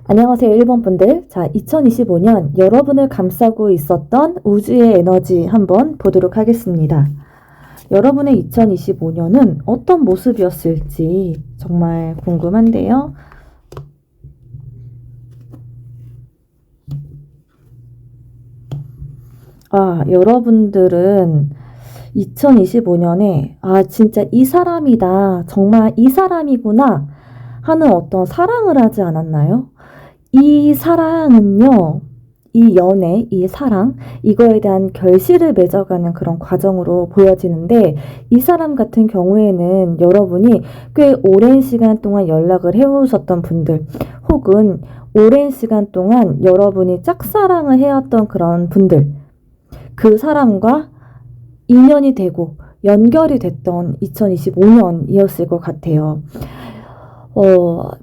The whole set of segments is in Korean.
안녕하세요, 1번 분들. 자, 2025년 여러분을 감싸고 있었던 우주의 에너지 한번 보도록 하겠습니다. 여러분의 2025년은 어떤 모습이었을지 정말 궁금한데요. 여러분들은 2025년에 진짜 이 사람이다. 정말 이 사람이구나 하는 어떤 사랑을 하지 않았나요? 이 사랑은요, 이 연애, 이 사랑, 이거에 대한 결실을 맺어가는 그런 과정으로 보여지는데, 이 사람 같은 경우에는 여러분이 꽤 오랜 시간 동안 연락을 해오셨던 분들, 혹은 오랜 시간 동안 여러분이 짝사랑을 해왔던 그런 분들, 그 사람과 인연이 되고 연결이 됐던 2025년이었을 것 같아요.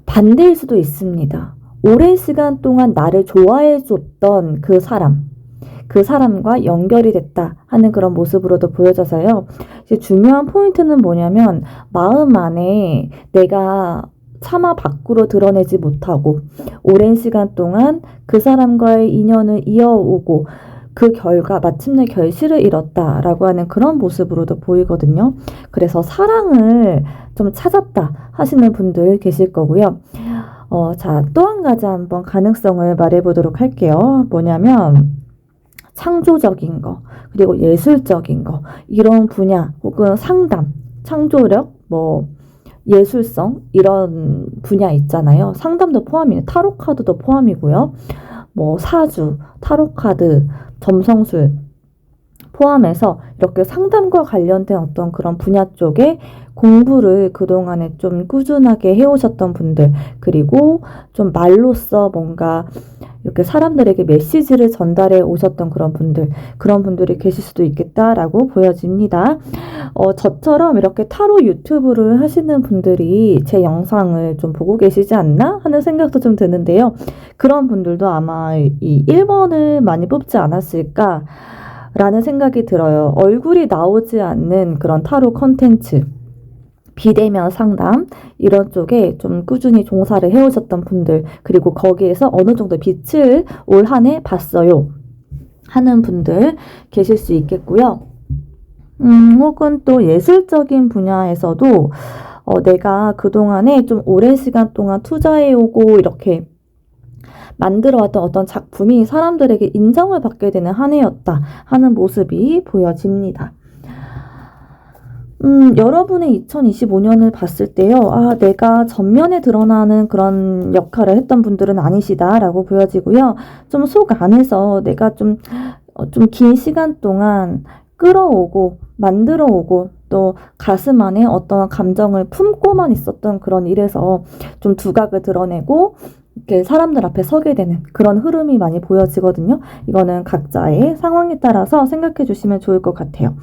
반대일 수도 있습니다. 오랜 시간 동안 나를 좋아해줬던 그 사람과 연결이 됐다 하는 그런 모습으로도 보여져서요. 이제 중요한 포인트는 뭐냐면 마음 안에 내가 차마 밖으로 드러내지 못하고 오랜 시간 동안 그 사람과의 인연을 이어오고 그 결과 마침내 결실을 이뤘다라고 하는 그런 모습으로도 보이거든요. 그래서 사랑을 좀 찾았다 하시는 분들 계실 거고요. 자, 또 한 가지 한번 가능성을 말해보도록 할게요. 뭐냐면 창조적인 거, 그리고 예술적인 거, 이런 분야 혹은 상담, 창조력, 예술성 이런 분야 있잖아요. 상담도 포함이에요. 타로 카드도 포함이고요. 사주, 타로 카드, 점성술 포함해서 이렇게 상담과 관련된 어떤 그런 분야 쪽에 공부를 그동안에 좀 꾸준하게 해오셨던 분들, 그리고 좀 말로써 뭔가 이렇게 사람들에게 메시지를 전달해 오셨던 그런 분들이 계실 수도 있겠다라고 보여집니다. 저처럼 이렇게 타로 유튜브를 하시는 분들이 제 영상을 좀 보고 계시지 않나 하는 생각도 좀 드는데요. 그런 분들도 아마 이 1번을 많이 뽑지 않았을까 라는 생각이 들어요. 얼굴이 나오지 않는 그런 타로 컨텐츠, 비대면 상담 이런 쪽에 좀 꾸준히 종사를 해오셨던 분들, 그리고 거기에서 어느 정도 빛을 올 한 해 봤어요 하는 분들 계실 수 있겠고요. 혹은 또 예술적인 분야에서도 내가 그동안에 좀 오랜 시간 동안 투자해오고 이렇게 만들어왔던 어떤 작품이 사람들에게 인정을 받게 되는 한 해였다 하는 모습이 보여집니다. 여러분의 2025년을 봤을 때요, 내가 전면에 드러나는 그런 역할을 했던 분들은 아니시다라고 보여지고요. 좀 속 안에서 내가 좀 긴 시간 동안 끌어오고, 만들어 오고, 또 가슴 안에 어떤 감정을 품고만 있었던 그런 일에서 좀 두각을 드러내고, 이렇게 사람들 앞에 서게 되는 그런 흐름이 많이 보여지거든요. 이거는 각자의 상황에 따라서 생각해 주시면 좋을 것 같아요.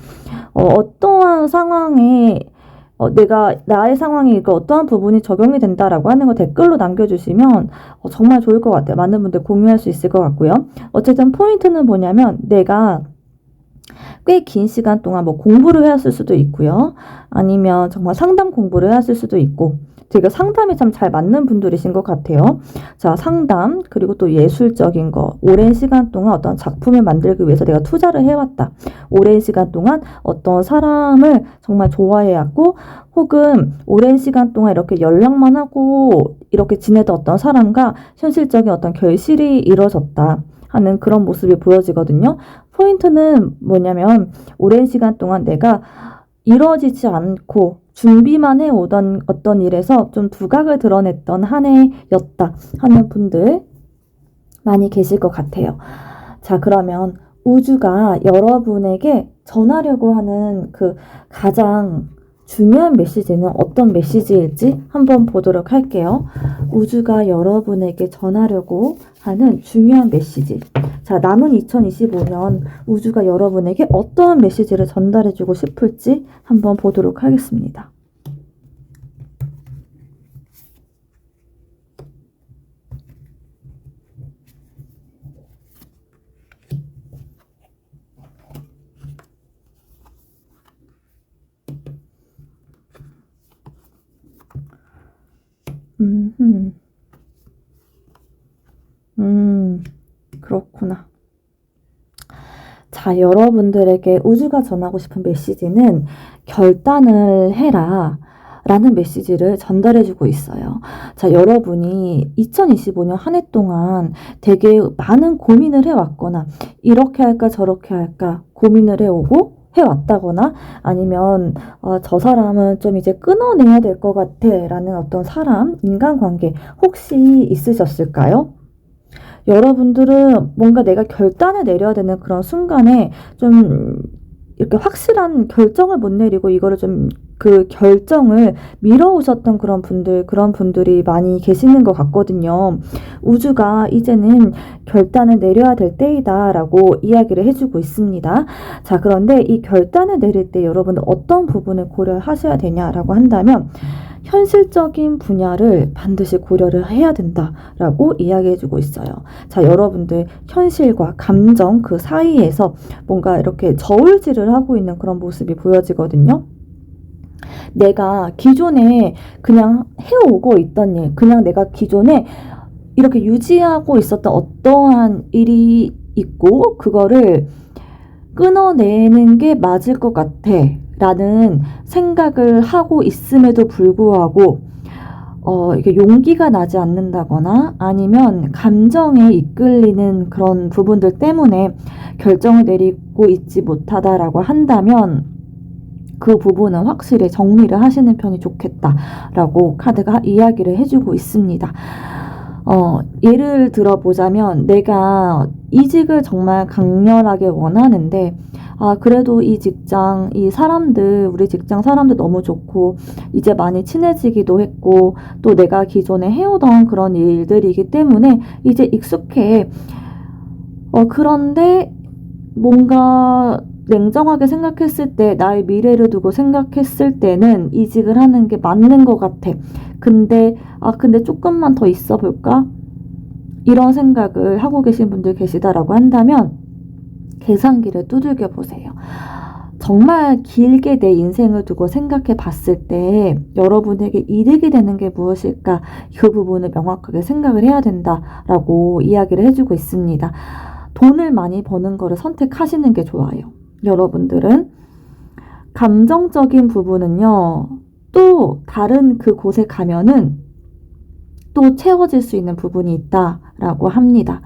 어떠한 상황에 나의 상황이 어떠한 부분이 적용이 된다라고 하는 거 댓글로 남겨주시면 정말 좋을 것 같아요. 많은 분들 공유할 수 있을 것 같고요. 어쨌든 포인트는 뭐냐면 내가 꽤 긴 시간 동안 공부를 해왔을 수도 있고요. 아니면 정말 상담 공부를 해왔을 수도 있고 되게 상담이 참 잘 맞는 분들이신 것 같아요. 자, 상담, 그리고 또 예술적인 거. 오랜 시간 동안 어떤 작품을 만들기 위해서 내가 투자를 해왔다. 오랜 시간 동안 어떤 사람을 정말 좋아해왔고, 혹은 오랜 시간 동안 이렇게 연락만 하고 이렇게 지내던 어떤 사람과 현실적인 어떤 결실이 이루어졌다 하는 그런 모습이 보여지거든요. 포인트는 뭐냐면 오랜 시간 동안 내가 이루어지지 않고 준비만 해오던 어떤 일에서 좀 두각을 드러냈던 한 해였다 하는 분들 많이 계실 것 같아요. 자, 그러면 우주가 여러분에게 전하려고 하는 그 가장 중요한 메시지는 어떤 메시지일지 한번 보도록 할게요. 우주가 여러분에게 전하려고 하는 중요한 메시지. 자, 남은 2025년 우주가 여러분에게 어떠한 메시지를 전달해주고 싶을지 한번 보도록 하겠습니다. 그렇구나. 자, 여러분들에게 우주가 전하고 싶은 메시지는 결단을 해라 라는 메시지를 전달해주고 있어요. 자, 여러분이 2025년 한 해 동안 되게 많은 고민을 해왔거나 이렇게 할까 저렇게 할까 고민을 해오고 해왔다거나 아니면 저 사람은 좀 이제 끊어내야 될 것 같아 라는 어떤 사람, 인간관계 혹시 있으셨을까요? 여러분들은 뭔가 내가 결단을 내려야 되는 그런 순간에 좀 이렇게 확실한 결정을 못 내리고 이거를 좀 그 결정을 미뤄오셨던 그런 분들이 많이 계시는 것 같거든요. 우주가 이제는 결단을 내려야 될 때이다라고 이야기를 해주고 있습니다. 자, 그런데 이 결단을 내릴 때 여러분은 어떤 부분을 고려하셔야 되냐라고 한다면 현실적인 분야를 반드시 고려를 해야 된다라고 이야기해주고 있어요. 자, 여러분들 현실과 감정 그 사이에서 뭔가 이렇게 저울질을 하고 있는 그런 모습이 보여지거든요. 내가 기존에 그냥 해오고 있던 일, 그냥 내가 기존에 이렇게 유지하고 있었던 어떠한 일이 있고 그거를 끊어내는 게 맞을 것 같아 라는 생각을 하고 있음에도 불구하고 이게 용기가 나지 않는다거나 아니면 감정에 이끌리는 그런 부분들 때문에 결정을 내리고 있지 못하다라고 한다면 그 부분은 확실히 정리를 하시는 편이 좋겠다라고 카드가 이야기를 해주고 있습니다. 예를 들어보자면 내가 이직을 정말 강렬하게 원하는데 그래도 이 직장, 우리 직장 사람들 너무 좋고 이제 많이 친해지기도 했고 또 내가 기존에 해오던 그런 일들이기 때문에 이제 익숙해. 그런데 뭔가 냉정하게 생각했을 때 나의 미래를 두고 생각했을 때는 이직을 하는 게 맞는 것 같아. 근데 조금만 더 있어 볼까? 이런 생각을 하고 계신 분들 계시다라고 한다면 계산기를 두들겨 보세요. 정말 길게 내 인생을 두고 생각해 봤을 때 여러분에게 이득이 되는 게 무엇일까? 그 부분을 명확하게 생각을 해야 된다라고 이야기를 해주고 있습니다. 돈을 많이 버는 거를 선택하시는 게 좋아요. 여러분들은 감정적인 부분은요, 또 다른 그곳에 가면은 또 채워질 수 있는 부분이 있다라고 합니다.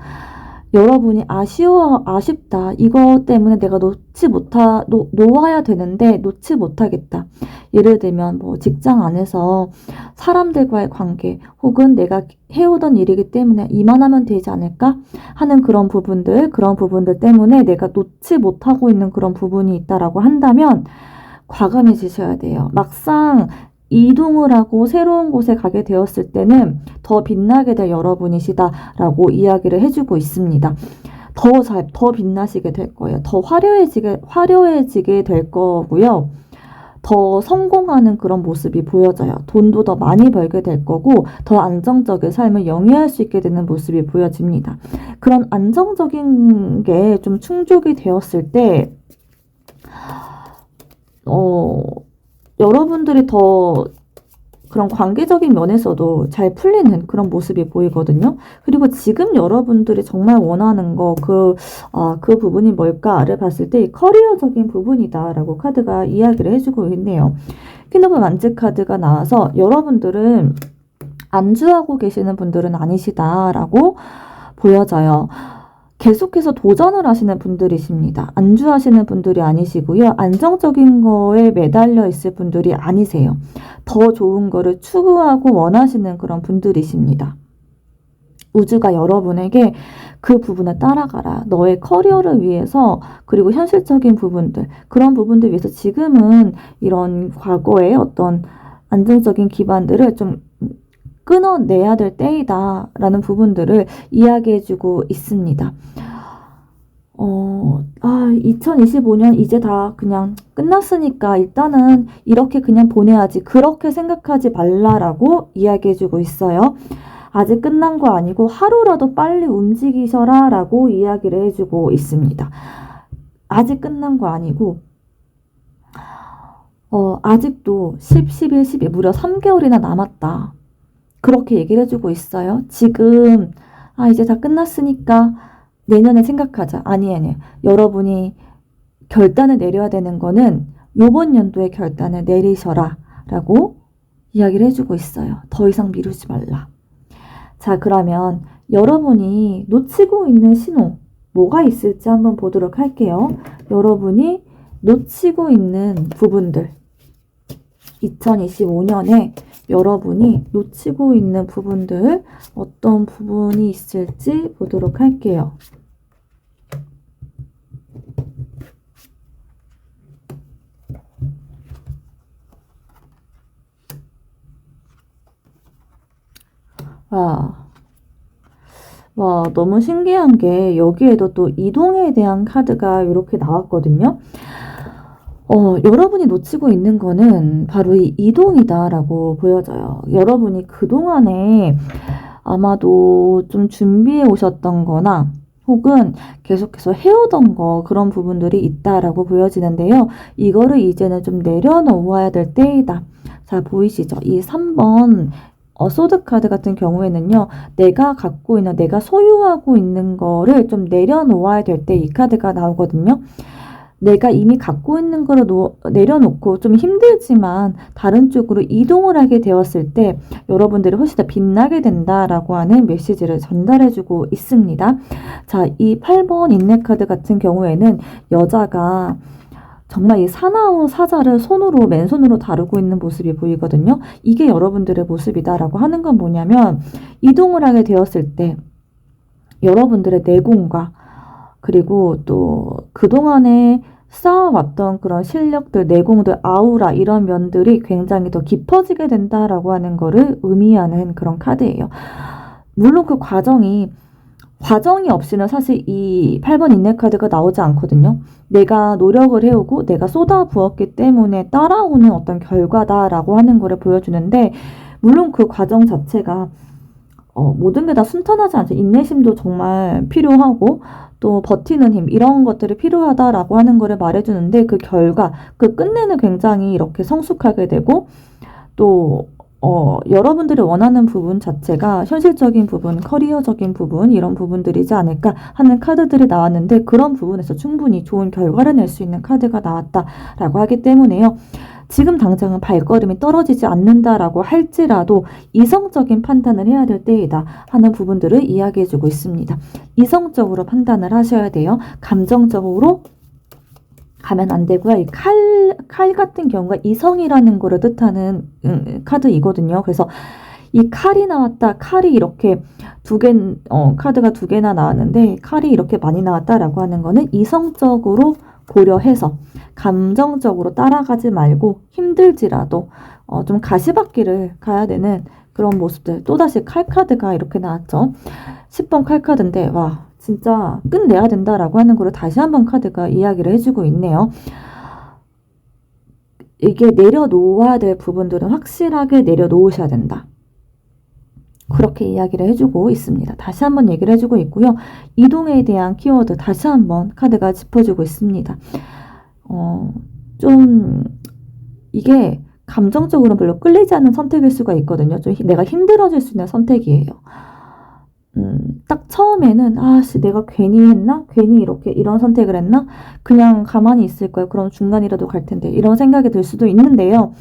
여러분이 아쉽다. 이거 때문에 내가 놓아야 되는데 놓지 못하겠다. 예를 들면 뭐 직장 안에서 사람들과의 관계 혹은 내가 해오던 일이기 때문에 이만하면 되지 않을까 하는 그런 부분들 때문에 내가 놓지 못하고 있는 그런 부분이 있다라고 한다면 과감해지셔야 돼요. 막상 이동을 하고 새로운 곳에 가게 되었을 때는 더 빛나게 될 여러분이시다라고 이야기를 해주고 있습니다. 더 빛나시게 될 거예요. 더 화려해지게 될 거고요. 더 성공하는 그런 모습이 보여져요. 돈도 더 많이 벌게 될 거고 더 안정적인 삶을 영위할 수 있게 되는 모습이 보여집니다. 그런 안정적인 게 좀 충족이 되었을 때 여러분들이 더 그런 관계적인 면에서도 잘 풀리는 그런 모습이 보이거든요. 그리고 지금 여러분들이 정말 원하는 그 부분이 뭘까를 봤을 때 커리어적인 부분이다라고 카드가 이야기를 해주고 있네요. 퀸 오브 만즈 카드가 나와서 여러분들은 안주하고 계시는 분들은 아니시다라고 보여져요. 계속해서 도전을 하시는 분들이십니다. 안주하시는 분들이 아니시고요. 안정적인 거에 매달려 있을 분들이 아니세요. 더 좋은 거를 추구하고 원하시는 그런 분들이십니다. 우주가 여러분에게 그 부분을 따라가라. 너의 커리어를 위해서 그리고 현실적인 부분들, 그런 부분들 위해서 지금은 이런 과거의 어떤 안정적인 기반들을 좀 끊어내야 될 때이다 라는 부분들을 이야기해주고 있습니다. 2025년 이제 다 그냥 끝났으니까 일단은 이렇게 그냥 보내야지, 그렇게 생각하지 말라라고 이야기해주고 있어요. 아직 끝난 거 아니고 하루라도 빨리 움직이셔라 라고 이야기를 해주고 있습니다. 아직 끝난 거 아니고 아직도 10, 11, 12 무려 3개월이나 남았다. 그렇게 얘기를 해주고 있어요. 지금 아, 이제 다 끝났으니까 내년에 생각하자. 아니. 여러분이 결단을 내려야 되는 거는 요번 연도에 결단을 내리셔라 라고 이야기를 해주고 있어요. 더 이상 미루지 말라. 자, 그러면 여러분이 놓치고 있는 신호 뭐가 있을지 한번 보도록 할게요. 여러분이 놓치고 있는 부분들, 2025년에 여러분이 놓치고 있는 부분들 어떤 부분이 있을지 보도록 할게요. 와, 너무 신기한 게 여기에도 또 이동에 대한 카드가 이렇게 나왔거든요. 여러분이 놓치고 있는 거는 바로 이 이동이다라고 보여져요. 여러분이 그동안에 아마도 좀 준비해 오셨던 거나 혹은 계속해서 해오던 거 그런 부분들이 있다라고 보여지는데요. 이거를 이제는 좀 내려놓아야 될 때이다. 자, 보이시죠? 이 3번 소드 카드 같은 경우에는요. 내가 갖고 있는, 내가 소유하고 있는 거를 좀 내려놓아야 될 때 이 카드가 나오거든요. 내가 이미 갖고 있는 거를 내려놓고 좀 힘들지만 다른 쪽으로 이동을 하게 되었을 때 여러분들이 훨씬 더 빛나게 된다라고 하는 메시지를 전달해주고 있습니다. 자, 이 8번 인내 카드 같은 경우에는 여자가 정말 이 사나운 사자를 맨손으로 다루고 있는 모습이 보이거든요. 이게 여러분들의 모습이다라고 하는 건 뭐냐면 이동을 하게 되었을 때 여러분들의 내공과 그리고 또 그동안에 쌓아왔던 그런 실력들, 내공들, 아우라 이런 면들이 굉장히 더 깊어지게 된다라고 하는 거를 의미하는 그런 카드예요. 물론 그 과정이 없이는 사실 이 8번 인내 카드가 나오지 않거든요. 내가 노력을 해오고 내가 쏟아부었기 때문에 따라오는 어떤 결과다라고 하는 거를 보여주는데 물론 그 과정 자체가 모든 게 다 순탄하지 않죠. 인내심도 정말 필요하고 또 버티는 힘 이런 것들이 필요하다라고 하는 거를 말해주는데 그 결과, 그 끝내는 굉장히 이렇게 성숙하게 되고 또 여러분들이 원하는 부분 자체가 현실적인 부분, 커리어적인 부분 이런 부분들이지 않을까 하는 카드들이 나왔는데 그런 부분에서 충분히 좋은 결과를 낼 수 있는 카드가 나왔다라고 하기 때문에요. 지금 당장은 발걸음이 떨어지지 않는다라고 할지라도 이성적인 판단을 해야 될 때이다 하는 부분들을 이야기해주고 있습니다. 이성적으로 판단을 하셔야 돼요. 감정적으로 가면 안 되고요. 이 칼 같은 경우가 이성이라는 거를 뜻하는 카드이거든요. 그래서 이 칼이 나왔다. 칼이 이렇게 카드가 두 개나 나왔는데 칼이 이렇게 많이 나왔다라고 하는 거는 이성적으로 고려해서 감정적으로 따라가지 말고 힘들지라도 좀 가시밭길을 가야 되는 그런 모습들. 또다시 칼카드가 이렇게 나왔죠. 10번 칼카드인데 와 진짜 끝내야 된다라고 하는 거를 다시 한번 카드가 이야기를 해주고 있네요. 이게 내려놓아야 될 부분들은 확실하게 내려놓으셔야 된다. 그렇게 이야기를 해주고 있습니다. 다시 한번 얘기를 해주고 있고요. 이동에 대한 키워드 다시 한번 카드가 짚어주고 있습니다. 좀 이게 감정적으로 별로 끌리지 않는 선택일 수가 있거든요. 좀 내가 힘들어질 수 있는 선택이에요. 딱 처음에는 내가 괜히 했나? 괜히 이런 선택을 했나? 그냥 가만히 있을 거야. 그럼 중간이라도 갈 텐데. 이런 생각이 들 수도 있는데요.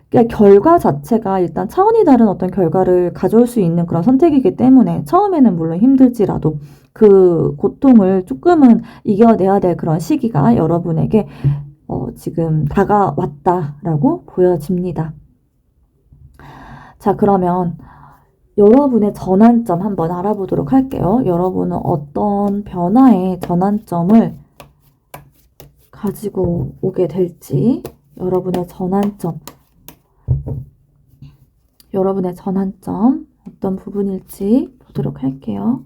그러니까 결과 자체가 일단 차원이 다른 어떤 결과를 가져올 수 있는 그런 선택이기 때문에 처음에는 물론 힘들지라도 그 고통을 조금은 이겨내야 될 그런 시기가 여러분에게 지금 다가왔다라고 보여집니다. 자, 그러면 여러분의 전환점 한번 알아보도록 할게요. 여러분은 어떤 변화의 전환점을 가지고 오게 될지 여러분의 전환점 어떤 부분일지 보도록 할게요.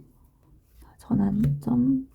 전환점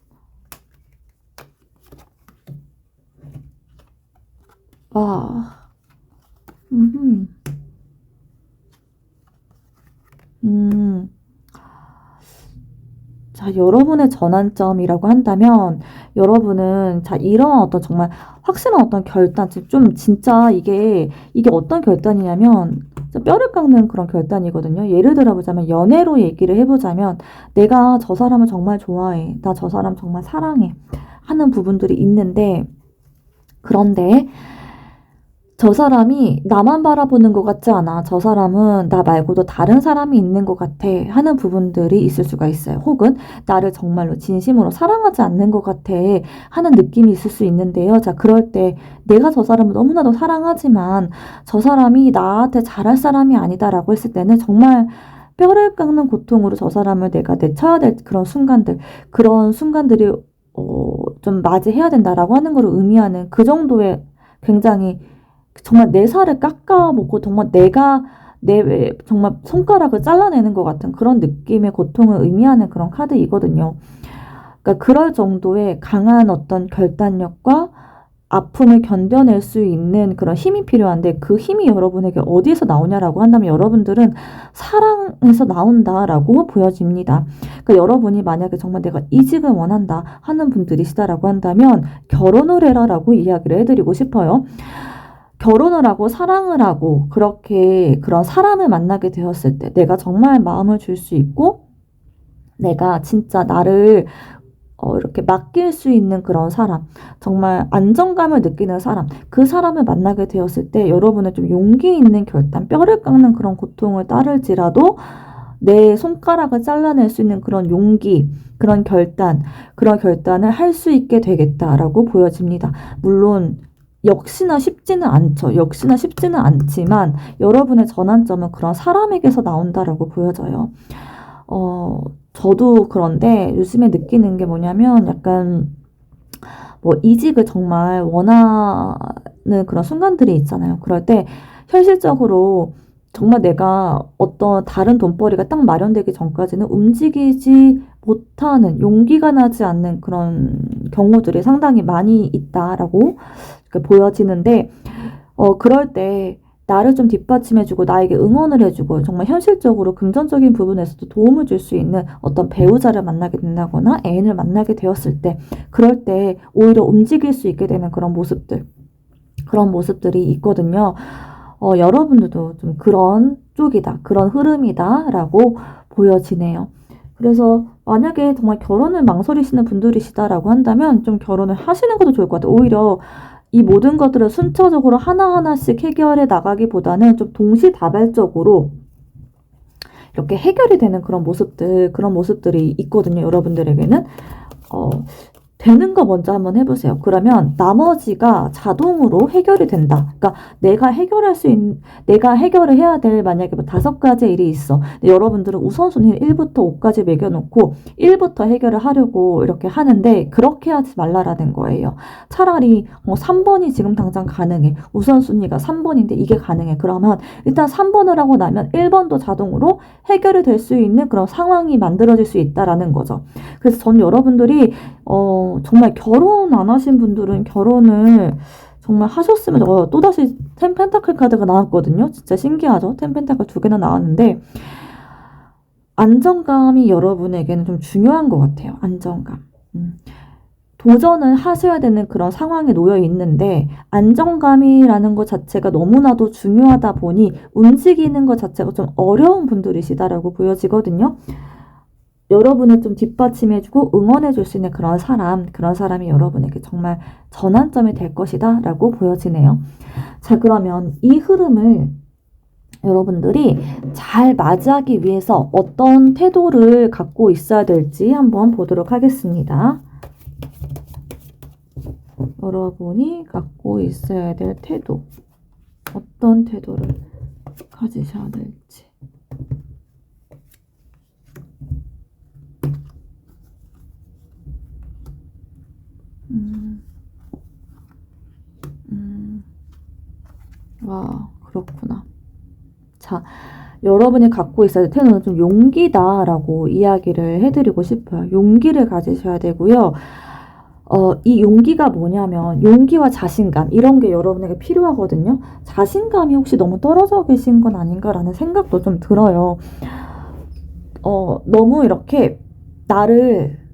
자, 여러분의 전환점이라고 한다면 여러분은 이런 어떤 정말 확실한 어떤 결단, 좀 진짜 이게 어떤 결단이냐면 좀 뼈를 깎는 그런 결단이거든요. 예를 들어보자면 연애로 얘기를 해보자면 내가 저 사람을 정말 좋아해. 나 저 사람 정말 사랑해. 하는 부분들이 있는데 그런데 저 사람이 나만 바라보는 것 같지 않아. 저 사람은 나 말고도 다른 사람이 있는 것 같아. 하는 부분들이 있을 수가 있어요. 혹은 나를 정말로 진심으로 사랑하지 않는 것 같아. 하는 느낌이 있을 수 있는데요. 자, 그럴 때 내가 저 사람을 너무나도 사랑하지만 저 사람이 나한테 잘할 사람이 아니다라고 했을 때는 정말 뼈를 깎는 고통으로 저 사람을 내가 내쳐야 될 그런 순간들이 좀 맞이해야 된다라고 하는 걸 의미하는 그 정도의 굉장히 정말 내 살을 깎아먹고 정말 정말 손가락을 잘라내는 것 같은 그런 느낌의 고통을 의미하는 그런 카드이거든요. 그러니까 그럴 정도의 강한 어떤 결단력과 아픔을 견뎌낼 수 있는 그런 힘이 필요한데 그 힘이 여러분에게 어디에서 나오냐라고 한다면 여러분들은 사랑에서 나온다라고 보여집니다. 그러니까 여러분이 만약에 정말 내가 이직을 원한다 하는 분들이시다라고 한다면 결혼을 해라라고 이야기를 해드리고 싶어요. 결혼을 하고 사랑을 하고 그렇게 그런 사람을 만나게 되었을 때 내가 정말 마음을 줄 수 있고 내가 진짜 나를 이렇게 맡길 수 있는 그런 사람, 정말 안정감을 느끼는 사람, 그 사람을 만나게 되었을 때 여러분은 좀 용기 있는 결단, 뼈를 깎는 그런 고통을 따를지라도 내 손가락을 잘라낼 수 있는 그런 용기, 그런 결단을 할 수 있게 되겠다라고 보여집니다. 물론 역시나 쉽지는 않지만 여러분의 전환점은 그런 사람에게서 나온다라고 보여져요. 저도 그런데 요즘에 느끼는 게 뭐냐면 약간 뭐 이직을 정말 원하는 그런 순간들이 있잖아요. 그럴 때 현실적으로 정말 내가 어떤 다른 돈벌이가 딱 마련되기 전까지는 움직이지 못하는 용기가 나지 않는 그런 경우들이 상당히 많이 있다라고 보여지는데 그럴 때 나를 좀 뒷받침해주고 나에게 응원을 해주고 정말 현실적으로 금전적인 부분에서도 도움을 줄 수 있는 어떤 배우자를 만나게 된다거나 애인을 만나게 되었을 때 그럴 때 오히려 움직일 수 있게 되는 그런 모습들이 있거든요. 여러분들도 좀 그런 쪽이다, 그런 흐름이다 라고 보여지네요. 그래서 만약에 정말 결혼을 망설이시는 분들이시다라고 한다면 좀 결혼을 하시는 것도 좋을 것 같아요. 오히려 이 모든 것들을 순차적으로 하나하나씩 해결해 나가기보다는 좀 동시다발적으로 이렇게 해결이 되는 그런 모습들이 있거든요. 여러분들에게는. 되는 거 먼저 한번 해보세요. 그러면 나머지가 자동으로 해결이 된다. 그러니까 내가 해결을 해야 될 만약에 뭐 5가지 일이 있어. 근데 여러분들은 우선순위를 1부터 5까지 매겨놓고 1부터 해결을 하려고 이렇게 하는데 그렇게 하지 말라라는 거예요. 차라리 3번이 지금 당장 가능해. 우선순위가 3번인데 이게 가능해. 그러면 일단 3번을 하고 나면 1번도 자동으로 해결이 될 수 있는 그런 상황이 만들어질 수 있다라는 거죠. 그래서 전 여러분들이 정말 결혼 안 하신 분들은 결혼을 정말 하셨으면 또다시 10펜타클 카드가 나왔거든요. 진짜 신기하죠? 10펜타클 2개나 나왔는데 안정감이 여러분에게는 좀 중요한 것 같아요. 안정감. 도전을 하셔야 되는 그런 상황에 놓여 있는데 안정감이라는 것 자체가 너무나도 중요하다 보니 움직이는 것 자체가 좀 어려운 분들이시다라고 보여지거든요. 여러분을 좀 뒷받침해주고 응원해줄 수 있는 그런 사람이 여러분에게 정말 전환점이 될 것이다 라고 보여지네요. 자, 그러면 이 흐름을 여러분들이 잘 맞이하기 위해서 어떤 태도를 갖고 있어야 될지 한번 보도록 하겠습니다. 여러분이 갖고 있어야 될 태도, 어떤 태도를 가지셔야 될지. 와, 그렇구나. 자, 여러분이 갖고 있어야 될 태도는 좀 용기다라고 이야기를 해드리고 싶어요. 용기를 가지셔야 되고요. 이 용기가 뭐냐면 용기와 자신감 이런 게 여러분에게 필요하거든요. 자신감이 혹시 너무 떨어져 계신 건 아닌가라는 생각도 좀 들어요. 너무 이렇게 나를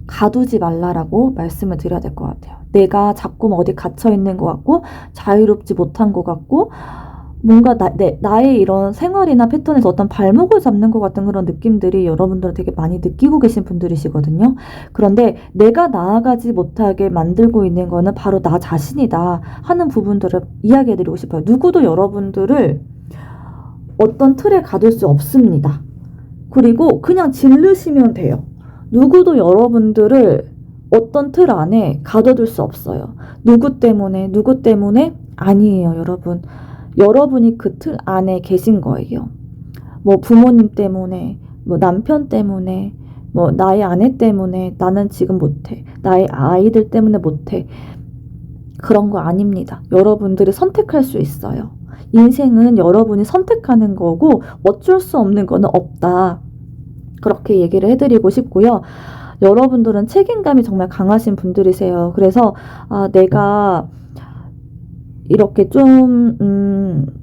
가두지 말라라고 말씀을 드려야 될 것 같아요. 내가 자꾸 어디 갇혀 있는 것 같고 자유롭지 못한 것 같고 뭔가 나의 이런 생활이나 패턴에서 어떤 발목을 잡는 것 같은 그런 느낌들이 여러분들은 되게 많이 느끼고 계신 분들이시거든요. 그런데 내가 나아가지 못하게 만들고 있는 거는 바로 나 자신이다 하는 부분들을 이야기해드리고 싶어요. 누구도 여러분들을 어떤 틀에 가둘 수 없습니다. 그리고 그냥 질르시면 돼요. 누구도 여러분들을 어떤 틀 안에 가둬둘 수 없어요. 누구 때문에 아니에요, 여러분. 여러분이 그 틀 안에 계신 거예요. 뭐 부모님 때문에, 뭐 남편 때문에, 뭐 나의 아내 때문에 나는 지금 못해. 나의 아이들 때문에 못해. 그런 거 아닙니다. 여러분들이 선택할 수 있어요. 인생은 여러분이 선택하는 거고 어쩔 수 없는 거는 없다. 그렇게 얘기를 해드리고 싶고요. 여러분들은 책임감이 정말 강하신 분들이세요. 그래서 내가 이렇게 좀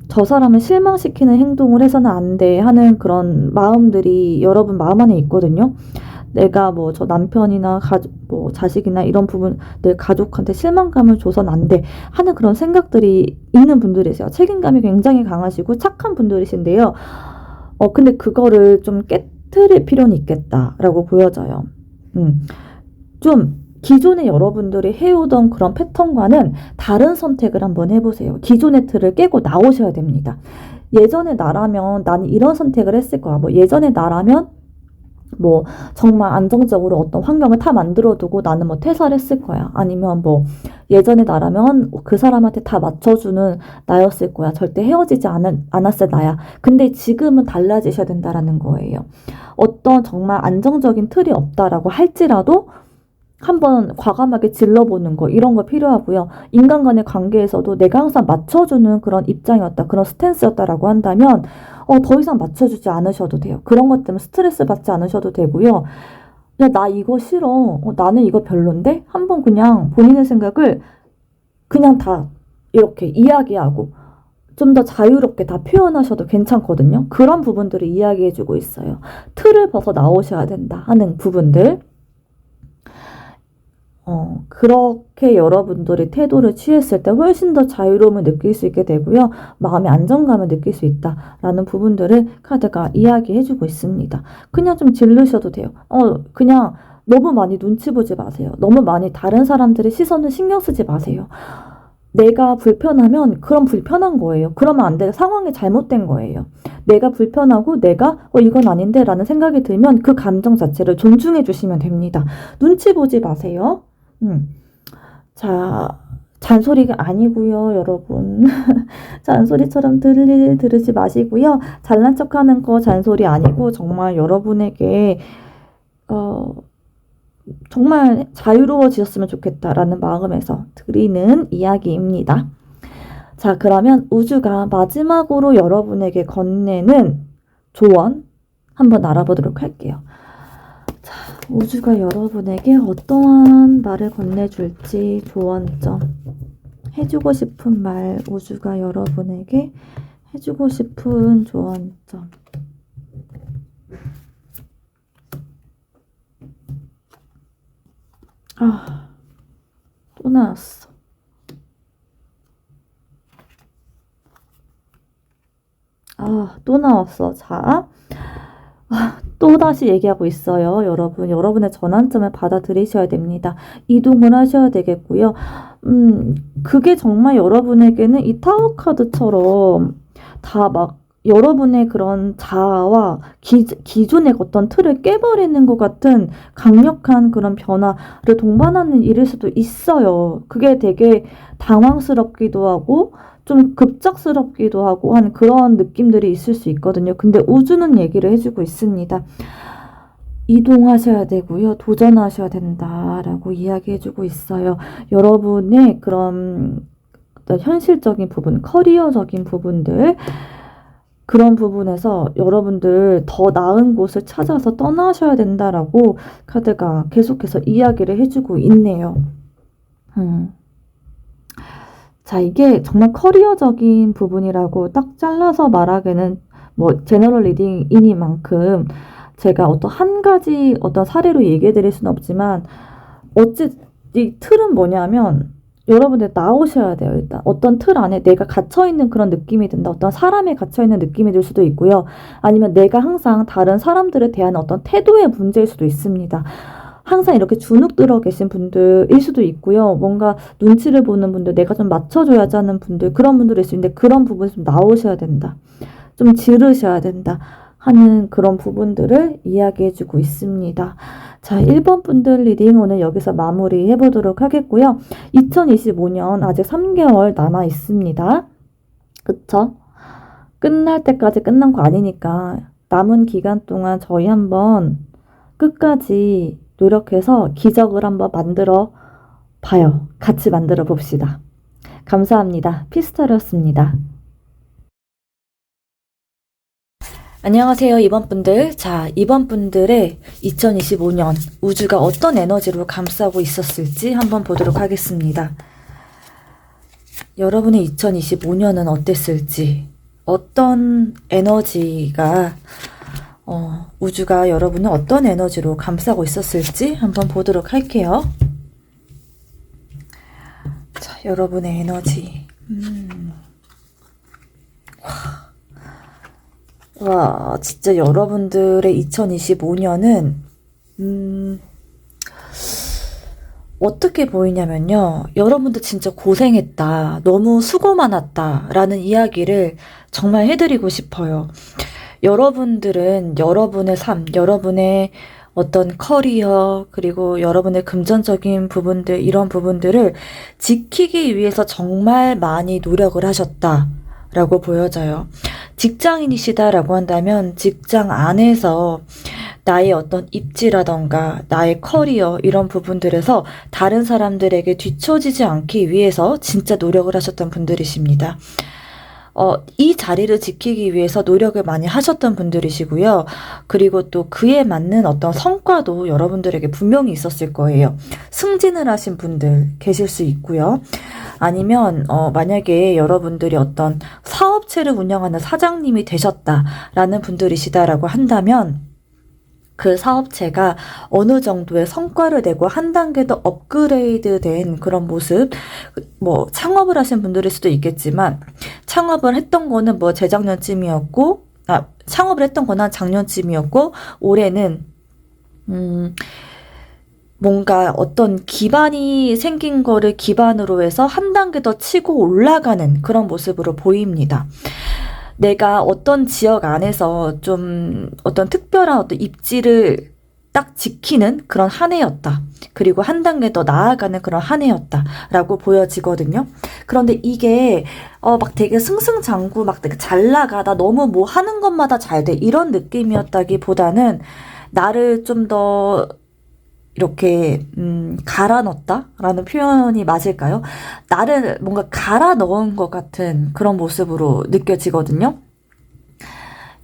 저 사람을 실망시키는 행동을 해서는 안 돼 하는 그런 마음들이 여러분 마음 안에 있거든요. 내가 뭐 저 남편이나 뭐 자식이나 이런 부분들 가족한테 실망감을 줘선 안 돼 하는 그런 생각들이 있는 분들이세요. 책임감이 굉장히 강하시고 착한 분들이신데요. 근데 그거를 좀 깨트릴 필요는 있겠다라고 보여져요. 좀 기존에 여러분들이 해오던 그런 패턴과는 다른 선택을 한번 해보세요. 기존의 틀을 깨고 나오셔야 됩니다. 예전에 나라면 나는 이런 선택을 했을 거야. 뭐 예전에 나라면 뭐 정말 안정적으로 어떤 환경을 다 만들어두고 나는 뭐 퇴사를 했을 거야. 아니면 뭐 예전에 나라면 그 사람한테 다 맞춰주는 나였을 거야. 절대 헤어지지 않았을 나야. 근데 지금은 달라지셔야 된다라는 거예요. 어떤 정말 안정적인 틀이 없다라고 할지라도 한번 과감하게 질러보는 거 이런 거 필요하고요. 인간 간의 관계에서도 내가 항상 맞춰주는 그런 입장이었다. 그런 스탠스였다라고 한다면 더 이상 맞춰주지 않으셔도 돼요. 그런 것 때문에 스트레스 받지 않으셔도 되고요. 야, 나 이거 싫어. 나는 이거 별론데? 한번 그냥 본인의 생각을 그냥 다 이렇게 이야기하고 좀 더 자유롭게 다 표현하셔도 괜찮거든요. 그런 부분들을 이야기해주고 있어요. 틀을 벗어 나오셔야 된다 하는 부분들. 그렇게 여러분들이 태도를 취했을 때 훨씬 더 자유로움을 느낄 수 있게 되고요. 마음의 안정감을 느낄 수 있다라는 부분들을 카드가 이야기해주고 있습니다. 그냥 좀 질르셔도 돼요. 그냥 너무 많이 눈치 보지 마세요. 너무 많이 다른 사람들의 시선을 신경 쓰지 마세요. 내가 불편하면 그럼 불편한 거예요. 그러면 안 돼. 상황이 잘못된 거예요. 내가 불편하고 내가 이건 아닌데 라는 생각이 들면 그 감정 자체를 존중해 주시면 됩니다. 눈치 보지 마세요. 자, 잔소리가 아니고요, 여러분. 잔소리처럼 들으지 마시고요. 잘난 척하는 거 잔소리 아니고 정말 여러분에게 정말 자유로워지셨으면 좋겠다라는 마음에서 드리는 이야기입니다. 자, 그러면 우주가 마지막으로 여러분에게 건네는 조언 한번 알아보도록 할게요. 자, 우주가 여러분에게 어떠한 말을 건네줄지 조언점. 해주고 싶은 말, 우주가 여러분에게 해주고 싶은 조언점. 또 나왔어. 또 나왔어. 자, 또 다시 얘기하고 있어요. 여러분, 여러분의 전환점을 받아들이셔야 됩니다. 이동을 하셔야 되겠고요. 그게 정말 여러분에게는 이 타워 카드처럼 다 막 여러분의 그런 자아와 기존의 어떤 틀을 깨버리는 것 같은 강력한 그런 변화를 동반하는 일일 수도 있어요. 그게 되게 당황스럽기도 하고 좀 급작스럽기도 하고 한 그런 느낌들이 있을 수 있거든요. 근데 우주는 얘기를 해주고 있습니다. 이동하셔야 되고요. 도전하셔야 된다라고 이야기해주고 있어요. 여러분의 그런 현실적인 부분, 커리어적인 부분들 그런 부분에서 여러분들 더 나은 곳을 찾아서 떠나셔야 된다라고 카드가 계속해서 이야기를 해주고 있네요. 자, 이게 정말 커리어적인 부분이라고 딱 잘라서 말하기는 뭐 제너럴 리딩이니만큼 제가 어떤 한 가지 어떤 사례로 얘기해 드릴 수는 없지만 이 틀은 뭐냐면 여러분들 나오셔야 돼요. 일단 어떤 틀 안에 내가 갇혀있는 그런 느낌이 든다. 어떤 사람에 갇혀있는 느낌이 들 수도 있고요. 아니면 내가 항상 다른 사람들에 대한 어떤 태도의 문제일 수도 있습니다. 항상 이렇게 주눅 들어 계신 분들일 수도 있고요. 뭔가 눈치를 보는 분들, 내가 좀 맞춰줘야지 하는 분들, 그런 분들일 수 있는데 그런 부분이 좀 나오셔야 된다. 좀 지르셔야 된다. 하는 그런 부분들을 이야기해주고 있습니다. 자, 1번 분들 리딩 오늘 여기서 마무리 해보도록 하겠고요. 2025년 아직 3개월 남아 있습니다. 그쵸? 끝날 때까지 끝난 거 아니니까 남은 기간 동안 저희 한번 끝까지 노력해서 기적을 한번 만들어 봐요. 같이 만들어 봅시다. 감사합니다. 피스타였습니다. 안녕하세요, 이번 분들. 자, 이번 분들의 2025년 우주가 어떤 에너지로 감싸고 있었을지 한번 보도록 하겠습니다. 여러분의 2025년은 어땠을지, 어떤 에너지가, 우주가 여러분을 어떤 에너지로 감싸고 있었을지 한번 보도록 할게요. 자, 여러분의 에너지. 와, 진짜 여러분들의 2025년은, 어떻게 보이냐면요. 여러분들 진짜 고생했다. 너무 수고 많았다. 라는 이야기를 정말 해드리고 싶어요. 여러분들은 여러분의 삶, 여러분의 어떤 커리어, 그리고 여러분의 금전적인 부분들, 이런 부분들을 지키기 위해서 정말 많이 노력을 하셨다. 라고 보여져요. 직장인이시다라고 한다면 직장 안에서 나의 어떤 입지라던가 나의 커리어 이런 부분들에서 다른 사람들에게 뒤처지지 않기 위해서 진짜 노력을 하셨던 분들이십니다. 이 자리를 지키기 위해서 노력을 많이 하셨던 분들이시고요. 그리고 또 그에 맞는 어떤 성과도 여러분들에게 분명히 있었을 거예요. 승진을 하신 분들 계실 수 있고요. 아니면 만약에 여러분들이 어떤 사업체를 운영하는 사장님이 되셨다라는 분들이시다라고 한다면 그 사업체가 어느 정도의 성과를 내고 한 단계 더 업그레이드 된 그런 모습, 뭐 창업을 하신 분들일 수도 있겠지만 창업을 했던 거는 뭐 재작년쯤이었고, 창업을 했던 거는 작년쯤이었고, 올해는 뭔가 어떤 기반이 생긴 거를 기반으로 해서 한 단계 더 치고 올라가는 그런 모습으로 보입니다. 내가 어떤 지역 안에서 좀 어떤 특별한 어떤 입지를 딱 지키는 그런 한 해였다. 그리고 한 단계 더 나아가는 그런 한 해였다라고 보여지거든요. 그런데 이게 막 되게 승승장구 막 되게 잘 나가, 나 너무 뭐 하는 것마다 잘 돼, 이런 느낌이었다기보다는 나를 좀 더 이렇게 갈아 넣었다라는 표현이 맞을까요? 나를 뭔가 갈아 넣은 것 같은 그런 모습으로 느껴지거든요.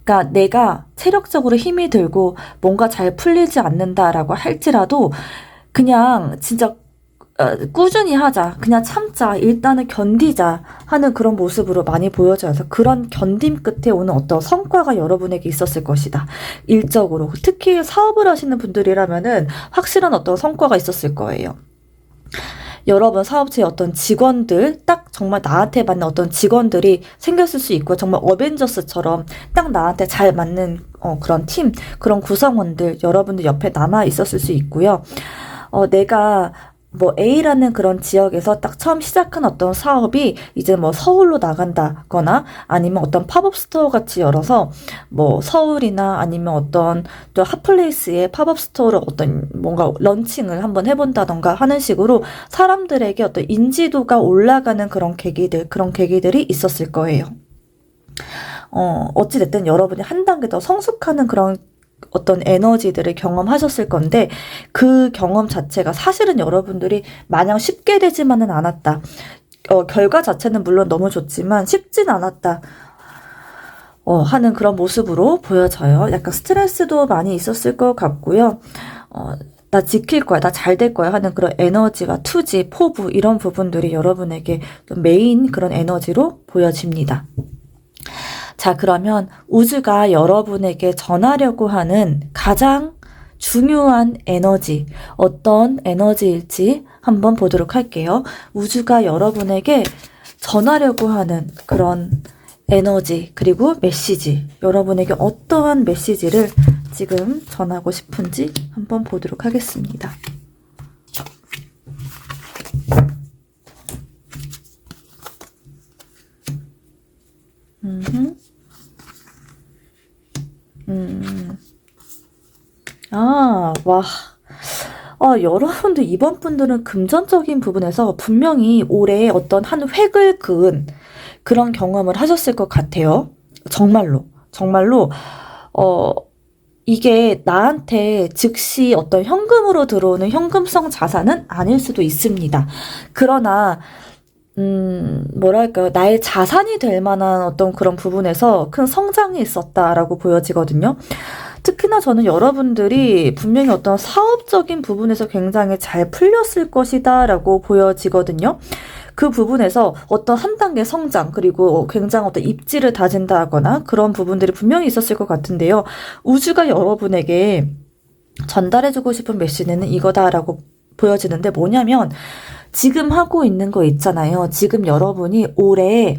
그러니까 내가 체력적으로 힘이 들고 뭔가 잘 풀리지 않는다라고 할지라도 그냥 진짜 꾸준히 하자, 그냥 참자, 일단은 견디자 하는 그런 모습으로 많이 보여져서 그런 견딤 끝에 오는 어떤 성과가 여러분에게 있었을 것이다. 일적으로. 특히 사업을 하시는 분들이라면은 확실한 어떤 성과가 있었을 거예요. 여러분 사업체의 어떤 직원들, 딱 정말 나한테 맞는 어떤 직원들이 생겼을 수 있고, 정말 어벤져스처럼 딱 나한테 잘 맞는 그런 팀, 그런 구성원들 여러분들 옆에 남아 있었을 수 있고요. 내가 뭐 A라는 그런 지역에서 딱 처음 시작한 어떤 사업이 이제 뭐 서울로 나간다거나 아니면 어떤 팝업 스토어 같이 열어서 뭐 서울이나 아니면 어떤 또 핫플레이스의 팝업 스토어를 어떤 뭔가 런칭을 한번 해본다던가 하는 식으로 사람들에게 어떤 인지도가 올라가는 그런 계기들이 있었을 거예요. 어찌됐든 여러분이 한 단계 더 성숙하는 그런 어떤 에너지들을 경험하셨을 건데, 그 경험 자체가 사실은 여러분들이 마냥 쉽게 되지만은 않았다. 결과 자체는 물론 너무 좋지만 쉽진 않았다. 하는 그런 모습으로 보여져요. 약간 스트레스도 많이 있었을 것 같고요. 나 지킬 거야, 나 잘 될 거야 하는 그런 에너지와 투지, 포부 이런 부분들이 여러분에게 좀 메인 그런 에너지로 보여집니다. 자, 그러면 우주가 여러분에게 전하려고 하는 가장 중요한 에너지, 어떤 에너지일지 한번 보도록 할게요. 우주가 여러분에게 전하려고 하는 그런 에너지 그리고 메시지, 여러분에게 어떠한 메시지를 지금 전하고 싶은지 한번 보도록 하겠습니다. 와. 여러분들, 이번 분들은 금전적인 부분에서 분명히 올해 어떤 한 획을 그은 그런 경험을 하셨을 것 같아요. 정말로. 정말로, 이게 나한테 즉시 어떤 현금으로 들어오는 현금성 자산은 아닐 수도 있습니다. 그러나, 뭐랄까요. 나의 자산이 될 만한 어떤 그런 부분에서 큰 성장이 있었다라고 보여지거든요. 특히나 저는 여러분들이 분명히 어떤 사업적인 부분에서 굉장히 잘 풀렸을 것이다 라고 보여지거든요. 그 부분에서 어떤 한 단계 성장, 그리고 굉장히 어떤 입지를 다진다 하거나 그런 부분들이 분명히 있었을 것 같은데요. 우주가 여러분에게 전달해주고 싶은 메시지는 이거다라고 보여지는데, 뭐냐면 지금 하고 있는 거 있잖아요. 지금 여러분이 올해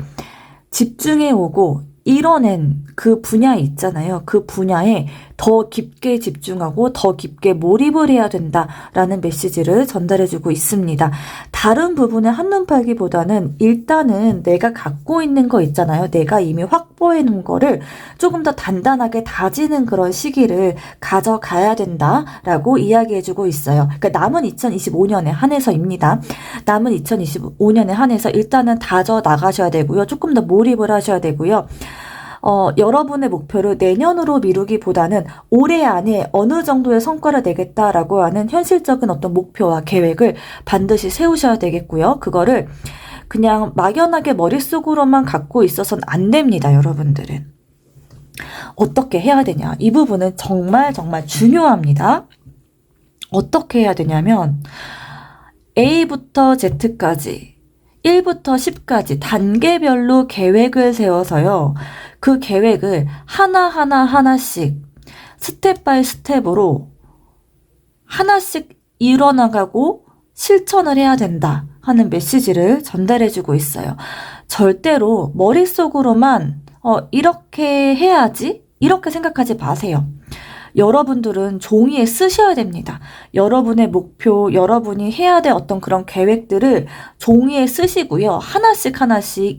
집중해오고 이뤄낸 그 분야 있잖아요. 그 분야에 더 깊게 집중하고 더 깊게 몰입을 해야 된다라는 메시지를 전달해주고 있습니다. 다른 부분에 한눈 팔기보다는 일단은 내가 갖고 있는 거 있잖아요. 내가 이미 확보해 놓은 거를 조금 더 단단하게 다지는 그런 시기를 가져가야 된다라고 이야기해주고 있어요. 그러니까 남은 2025년에 한해서입니다. 남은 2025년에 한해서 일단은 다져 나가셔야 되고요. 조금 더 몰입을 하셔야 되고요. 여러분의 목표를 내년으로 미루기보다는 올해 안에 어느 정도의 성과를 내겠다라고 하는 현실적인 어떤 목표와 계획을 반드시 세우셔야 되겠고요. 그거를 그냥 막연하게 머릿속으로만 갖고 있어서는 안 됩니다, 여러분들은. 어떻게 해야 되냐? 이 부분은 정말 정말 중요합니다. 어떻게 해야 되냐면 A부터 Z까지 1부터 10까지 단계별로 계획을 세워서요. 그 계획을 하나씩 스텝 바이 스텝으로 하나씩 이뤄나가고 실천을 해야 된다 하는 메시지를 전달해주고 있어요. 절대로 머릿속으로만 이렇게 해야지 이렇게 생각하지 마세요. 여러분들은 종이에 쓰셔야 됩니다. 여러분의 목표, 여러분이 해야 될 어떤 그런 계획들을 종이에 쓰시고요. 하나씩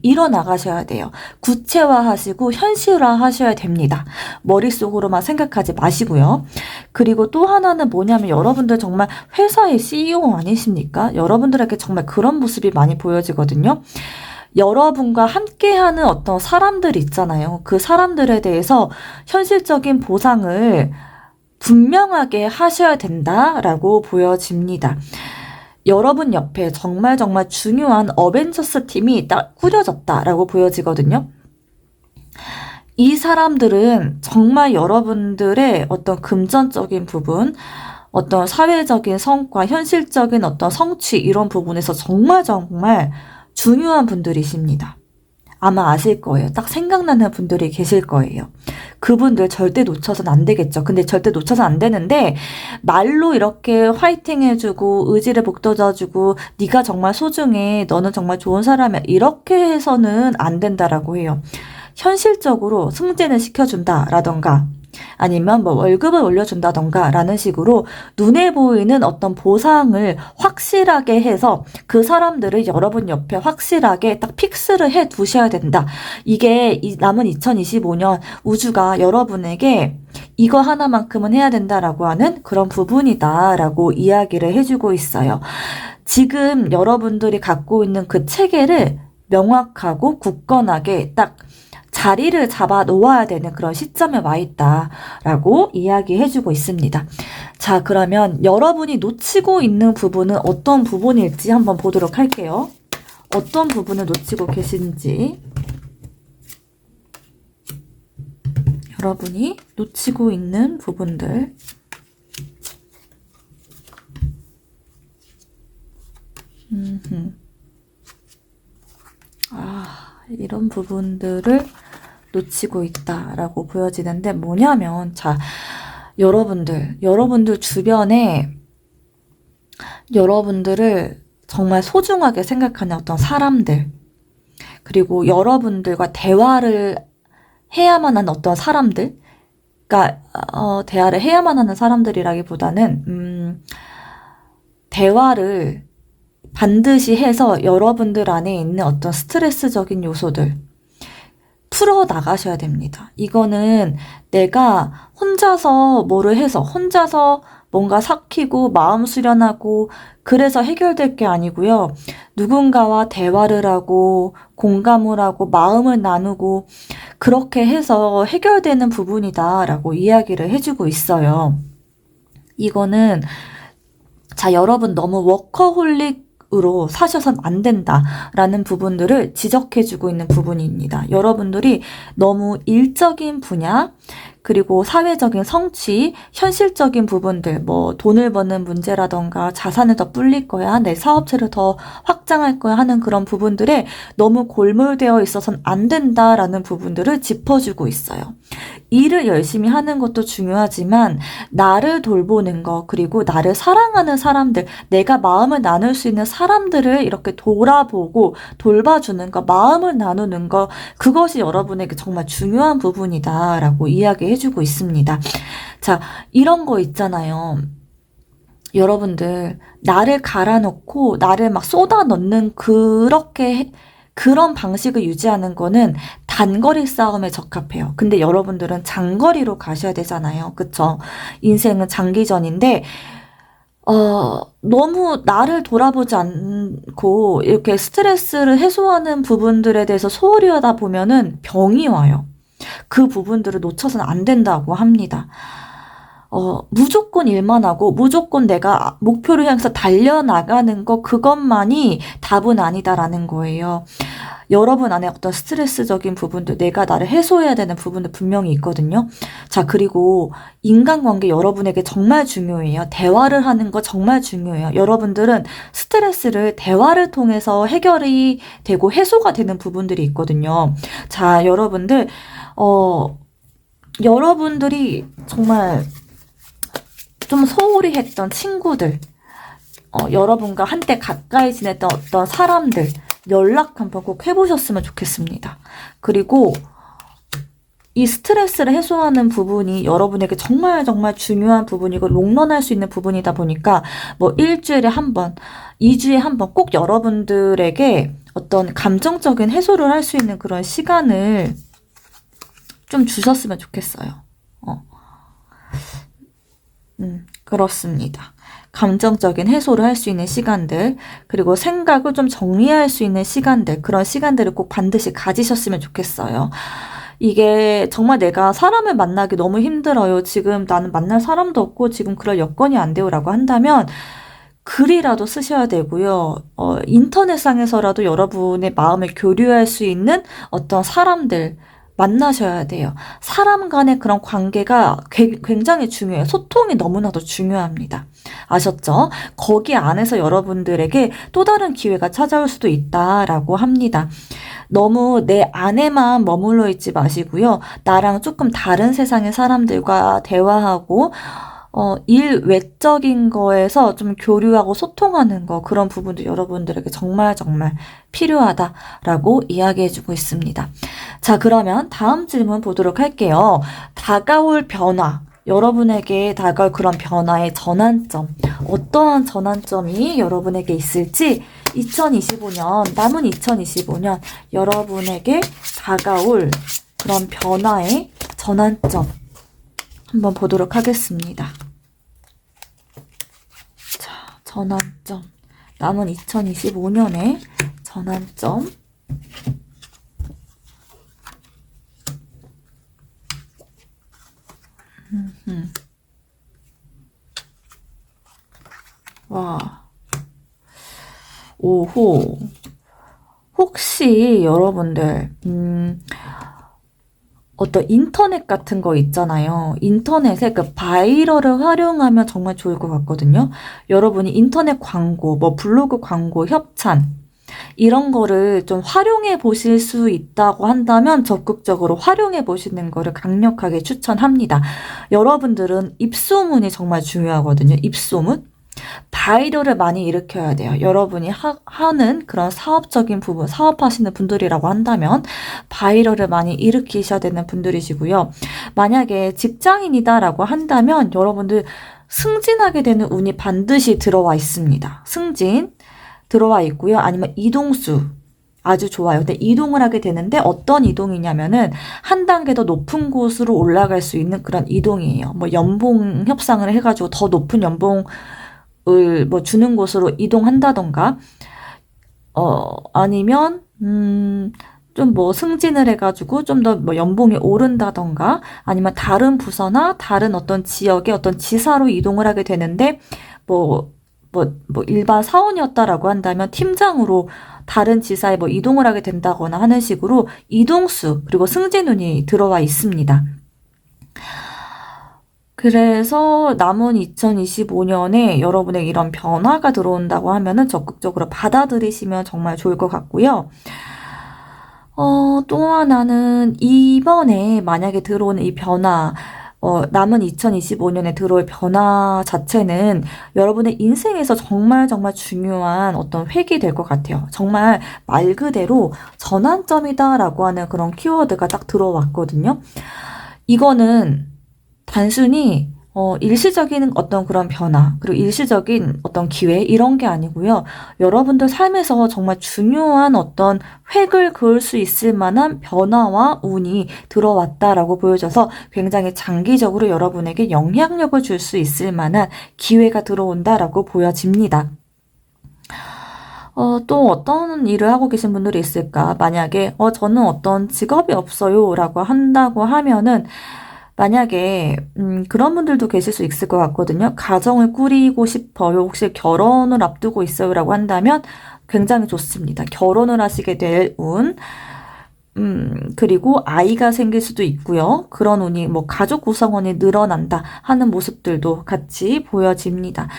이뤄나가셔야 돼요. 구체화하시고 현실화하셔야 됩니다. 머릿속으로만 생각하지 마시고요. 그리고 또 하나는 뭐냐면 여러분들 정말 회사의 CEO 아니십니까? 여러분들에게 정말 그런 모습이 많이 보여지거든요. 여러분과 함께하는 어떤 사람들 있잖아요. 그 사람들에 대해서 현실적인 보상을 분명하게 하셔야 된다라고 보여집니다. 여러분 옆에 정말 정말 중요한 어벤져스 팀이 딱 꾸려졌다라고 보여지거든요. 이 사람들은 정말 여러분들의 어떤 금전적인 부분, 어떤 사회적인 성과, 현실적인 어떤 성취 이런 부분에서 정말 중요한 분들이십니다. 아마 아실 거예요. 딱 생각나는 분들이 계실 거예요. 그분들 절대 놓쳐서는 안 되겠죠. 근데 절대 놓쳐서 안 되는데 말로 이렇게 화이팅 해주고 의지를 북돋아주고 네가 정말 소중해, 너는 정말 좋은 사람이야, 이렇게 해서는 안 된다라고 해요. 현실적으로 승진을 시켜준다라던가 아니면 뭐 월급을 올려준다던가 라는 식으로 눈에 보이는 어떤 보상을 확실하게 해서 그 사람들을 여러분 옆에 확실하게 딱 픽스를 해 두셔야 된다. 이게 남은 2025년 우주가 여러분에게 이거 하나만큼은 해야 된다라고 하는 그런 부분이다라고 이야기를 해주고 있어요. 지금 여러분들이 갖고 있는 그 체계를 명확하고 굳건하게 딱 자리를 잡아 놓아야 되는 그런 시점에 와 있다라고 이야기해주고 있습니다. 자, 그러면 여러분이 놓치고 있는 부분은 어떤 부분일지 한번 보도록 할게요. 어떤 부분을 놓치고 계신지. 여러분이 놓치고 있는 부분들. 이런 부분들을 놓치고 있다라고 보여지는데 뭐냐면, 자, 여러분들 주변에 여러분들을 정말 소중하게 생각하는 어떤 사람들, 그리고 여러분들과 대화를 해야만 하는 어떤 사람들, 그러니까 대화를 해야만 하는 사람들이라기보다는 대화를 반드시 해서 여러분들 안에 있는 어떤 스트레스적인 요소들 풀어 나가셔야 됩니다. 이거는 내가 혼자서 뭐를 해서 혼자서 뭔가 삭히고 마음 수련하고 그래서 해결될 게 아니고요. 누군가와 대화를 하고 공감을 하고 마음을 나누고 그렇게 해서 해결되는 부분이다라고 이야기를 해주고 있어요. 이거는 자, 여러분 너무 워커홀릭으로 사셔선 안 된다라는 부분들을 지적해주고 있는 부분입니다. 여러분들이 너무 일적인 분야, 그리고 사회적인 성취, 현실적인 부분들, 뭐 돈을 버는 문제라던가 자산을 더 불릴 거야, 내 사업체를 더 확장할 거야 하는 그런 부분들에 너무 골몰되어 있어서는 안 된다라는 부분들을 짚어주고 있어요. 일을 열심히 하는 것도 중요하지만 나를 돌보는 거, 그리고 나를 사랑하는 사람들, 내가 마음을 나눌 수 있는 사람들을 이렇게 돌아보고 돌봐주는 거, 마음을 나누는 거, 그것이 여러분에게 정말 중요한 부분이다라고 이야기해주고 있습니다. 자, 이런 거 있잖아요. 여러분들 나를 갈아놓고 나를 막 쏟아 넣는 그런 방식을 유지하는 거는 단거리 싸움에 적합해요. 근데 여러분들은 장거리로 가셔야 되잖아요. 그쵸? 인생은 장기전인데 너무 나를 돌아보지 않고 이렇게 스트레스를 해소하는 부분들에 대해서 소홀히 하다 보면은 병이 와요. 그 부분들을 놓쳐서는 안 된다고 합니다. 무조건 일만 하고 무조건 내가 목표를 향해서 달려나가는 거, 그것만이 답은 아니다라는 거예요. 여러분 안에 어떤 스트레스적인 부분들, 내가 나를 해소해야 되는 부분들 분명히 있거든요. 자, 그리고 인간관계 여러분에게 정말 중요해요. 대화를 하는 거 정말 중요해요. 여러분들은 스트레스를 대화를 통해서 해결이 되고 해소가 되는 부분들이 있거든요. 자, 여러분들 여러분들이 정말 좀 소홀히 했던 친구들, 여러분과 한때 가까이 지냈던 어떤 사람들, 연락 한번 꼭 해보셨으면 좋겠습니다. 그리고 이 스트레스를 해소하는 부분이 여러분에게 정말 정말 중요한 부분이고 롱런할 수 있는 부분이다 보니까 뭐 일주일에 한 번, 2주에 한 번 꼭 여러분들에게 어떤 감정적인 해소를 할 수 있는 그런 시간을 좀 주셨으면 좋겠어요. 그렇습니다. 감정적인 해소를 할 수 있는 시간들, 그리고 생각을 좀 정리할 수 있는 시간들, 그런 시간들을 꼭 반드시 가지셨으면 좋겠어요. 이게 정말 내가 사람을 만나기 너무 힘들어요. 지금 나는 만날 사람도 없고 지금 그럴 여건이 안 돼요라고 한다면 글이라도 쓰셔야 되고요. 인터넷상에서라도 여러분의 마음을 교류할 수 있는 어떤 사람들 만나셔야 돼요. 사람 간의 그런 관계가 굉장히 중요해요. 소통이 너무나도 중요합니다. 아셨죠? 거기 안에서 여러분들에게 또 다른 기회가 찾아올 수도 있다라고 합니다. 너무 내 안에만 머물러 있지 마시고요. 나랑 조금 다른 세상의 사람들과 대화하고 일 외적인 거에서 좀 교류하고 소통하는 거, 그런 부분도 여러분들에게 정말 정말 필요하다라고 이야기해주고 있습니다. 자, 그러면 다음 질문 보도록 할게요. 다가올 변화, 여러분에게 다가올 그런 변화의 전환점, 어떠한 전환점이 여러분에게 있을지 2025년, 남은 2025년 여러분에게 다가올 그런 변화의 전환점 한번 보도록 하겠습니다. 자, 전환점. 남은 2025년의 전환점. 와. 오호. 혹시 여러분들, 어떤 인터넷 같은 거 있잖아요. 인터넷에 그 바이럴을 활용하면 정말 좋을 것 같거든요. 여러분이 인터넷 광고, 뭐 블로그 광고, 협찬, 이런 거를 좀 활용해 보실 수 있다고 한다면 적극적으로 활용해 보시는 거를 강력하게 추천합니다. 여러분들은 입소문이 정말 중요하거든요. 입소문. 바이럴을 많이 일으켜야 돼요. 여러분이 하는 그런 사업적인 부분, 사업하시는 분들이라고 한다면 바이럴을 많이 일으키셔야 되는 분들이시고요. 만약에 직장인이다라고 한다면 여러분들 승진하게 되는 운이 반드시 들어와 있습니다. 승진 들어와 있고요. 아니면 이동수 아주 좋아요. 근데 이동을 하게 되는데 어떤 이동이냐면은 한 단계 더 높은 곳으로 올라갈 수 있는 그런 이동이에요. 뭐 연봉 협상을 해가지고 더 높은 연봉을 뭐 주는 곳으로 이동한다던가, 아니면 좀 뭐 승진을 해가지고 좀 더 뭐 연봉이 오른다던가, 아니면 다른 부서나 다른 어떤 지역의 어떤 지사로 이동을 하게 되는데 뭐 일반 사원이었다라고 한다면 팀장으로 다른 지사에 뭐 이동을 하게 된다거나 하는 식으로 이동수 그리고 승진운이 들어와 있습니다. 그래서 남은 2025년에 여러분의 이런 변화가 들어온다고 하면은 적극적으로 받아들이시면 정말 좋을 것 같고요. 또 하나는 이번에 만약에 들어오는 이 변화, 남은 2025년에 들어올 변화 자체는 여러분의 인생에서 정말 중요한 어떤 획이 될 것 같아요. 정말 말 그대로 전환점이다라고 하는 그런 키워드가 딱 들어왔거든요. 이거는 단순히 일시적인 어떤 그런 변화, 그리고 일시적인 어떤 기회, 이런 게 아니고요. 여러분들 삶에서 정말 중요한 어떤 획을 그을 수 있을 만한 변화와 운이 들어왔다라고 보여져서 굉장히 장기적으로 여러분에게 영향력을 줄 수 있을 만한 기회가 들어온다라고 보여집니다. 또 어떤 일을 하고 계신 분들이 있을까? 만약에, 저는 어떤 직업이 없어요 라고 한다고 하면은, 만약에 그런 분들도 계실 수 있을 것 같거든요. 가정을 꾸리고 싶어요. 혹시 결혼을 앞두고 있어요 라고 한다면 굉장히 좋습니다. 결혼을 하시게 될 운, 그리고 아이가 생길 수도 있고요. 그런 운이 뭐 가족 구성원이 늘어난다 하는 모습들도 같이 보여집니다.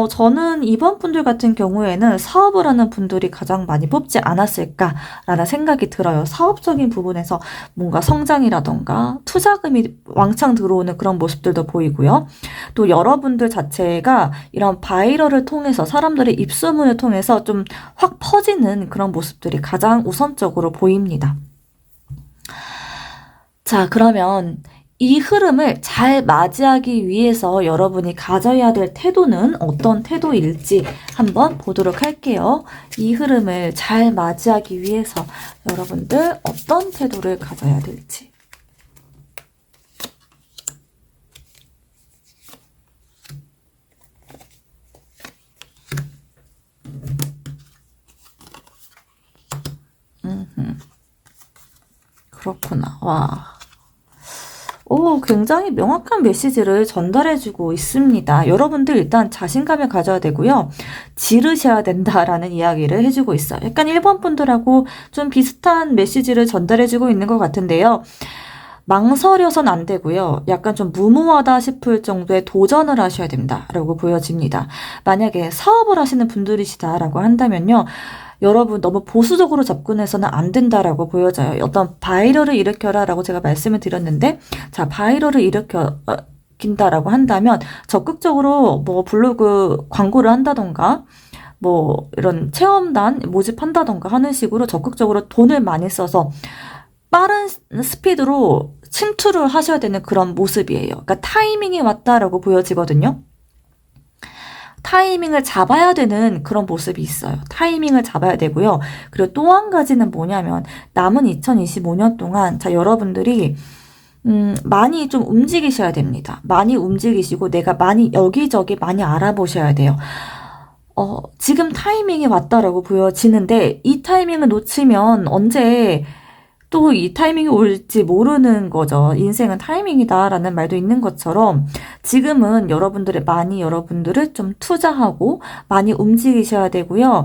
저는 이번 분들 같은 경우에는 사업을 하는 분들이 가장 많이 뽑지 않았을까라는 생각이 들어요. 사업적인 부분에서 뭔가 성장이라던가 투자금이 왕창 들어오는 그런 모습들도 보이고요. 또 여러분들 자체가 이런 바이럴을 통해서 사람들의 입소문을 통해서 좀 확 퍼지는 그런 모습들이 가장 우선적으로 보입니다. 자, 그러면 이 흐름을 잘 맞이하기 위해서 여러분이 가져야 될 태도는 어떤 태도일지 한번 보도록 할게요. 이 흐름을 잘 맞이하기 위해서 여러분들 어떤 태도를 가져야 될지. 그렇구나. 와. 굉장히 명확한 메시지를 전달해주고 있습니다. 여러분들 일단 자신감을 가져야 되고요. 지르셔야 된다라는 이야기를 해주고 있어요. 약간 1번 분들하고 좀 비슷한 메시지를 전달해주고 있는 것 같은데요. 망설여선 안 되고요. 약간 좀 무모하다 싶을 정도의 도전을 하셔야 된다라고 보여집니다. 만약에 사업을 하시는 분들이시다라고 한다면요. 여러분 너무 보수적으로 접근해서는 안 된다라고 보여져요. 어떤 바이럴을 일으켜라 라고 제가 말씀을 드렸는데, 자, 바이럴을 일으킨다라고 한다면 적극적으로 뭐 블로그 광고를 한다던가 뭐 이런 체험단 모집한다던가 하는 식으로 적극적으로 돈을 많이 써서 빠른 스피드로 침투를 하셔야 되는 그런 모습이에요. 그러니까 타이밍이 왔다라고 보여지거든요. 타이밍을 잡아야 되는 그런 모습이 있어요. 타이밍을 잡아야 되고요. 그리고 또 한 가지는 뭐냐면 남은 2025년 동안 자 여러분들이 많이 좀 움직이셔야 됩니다. 많이 움직이시고 내가 많이 여기저기 많이 알아보셔야 돼요. 지금 타이밍이 왔다라고 보여지는데 이 타이밍을 놓치면 언제 또 이 타이밍이 올지 모르는 거죠. 인생은 타이밍이다라는 말도 있는 것처럼 지금은 여러분들을 좀 투자하고 많이 움직이셔야 되고요.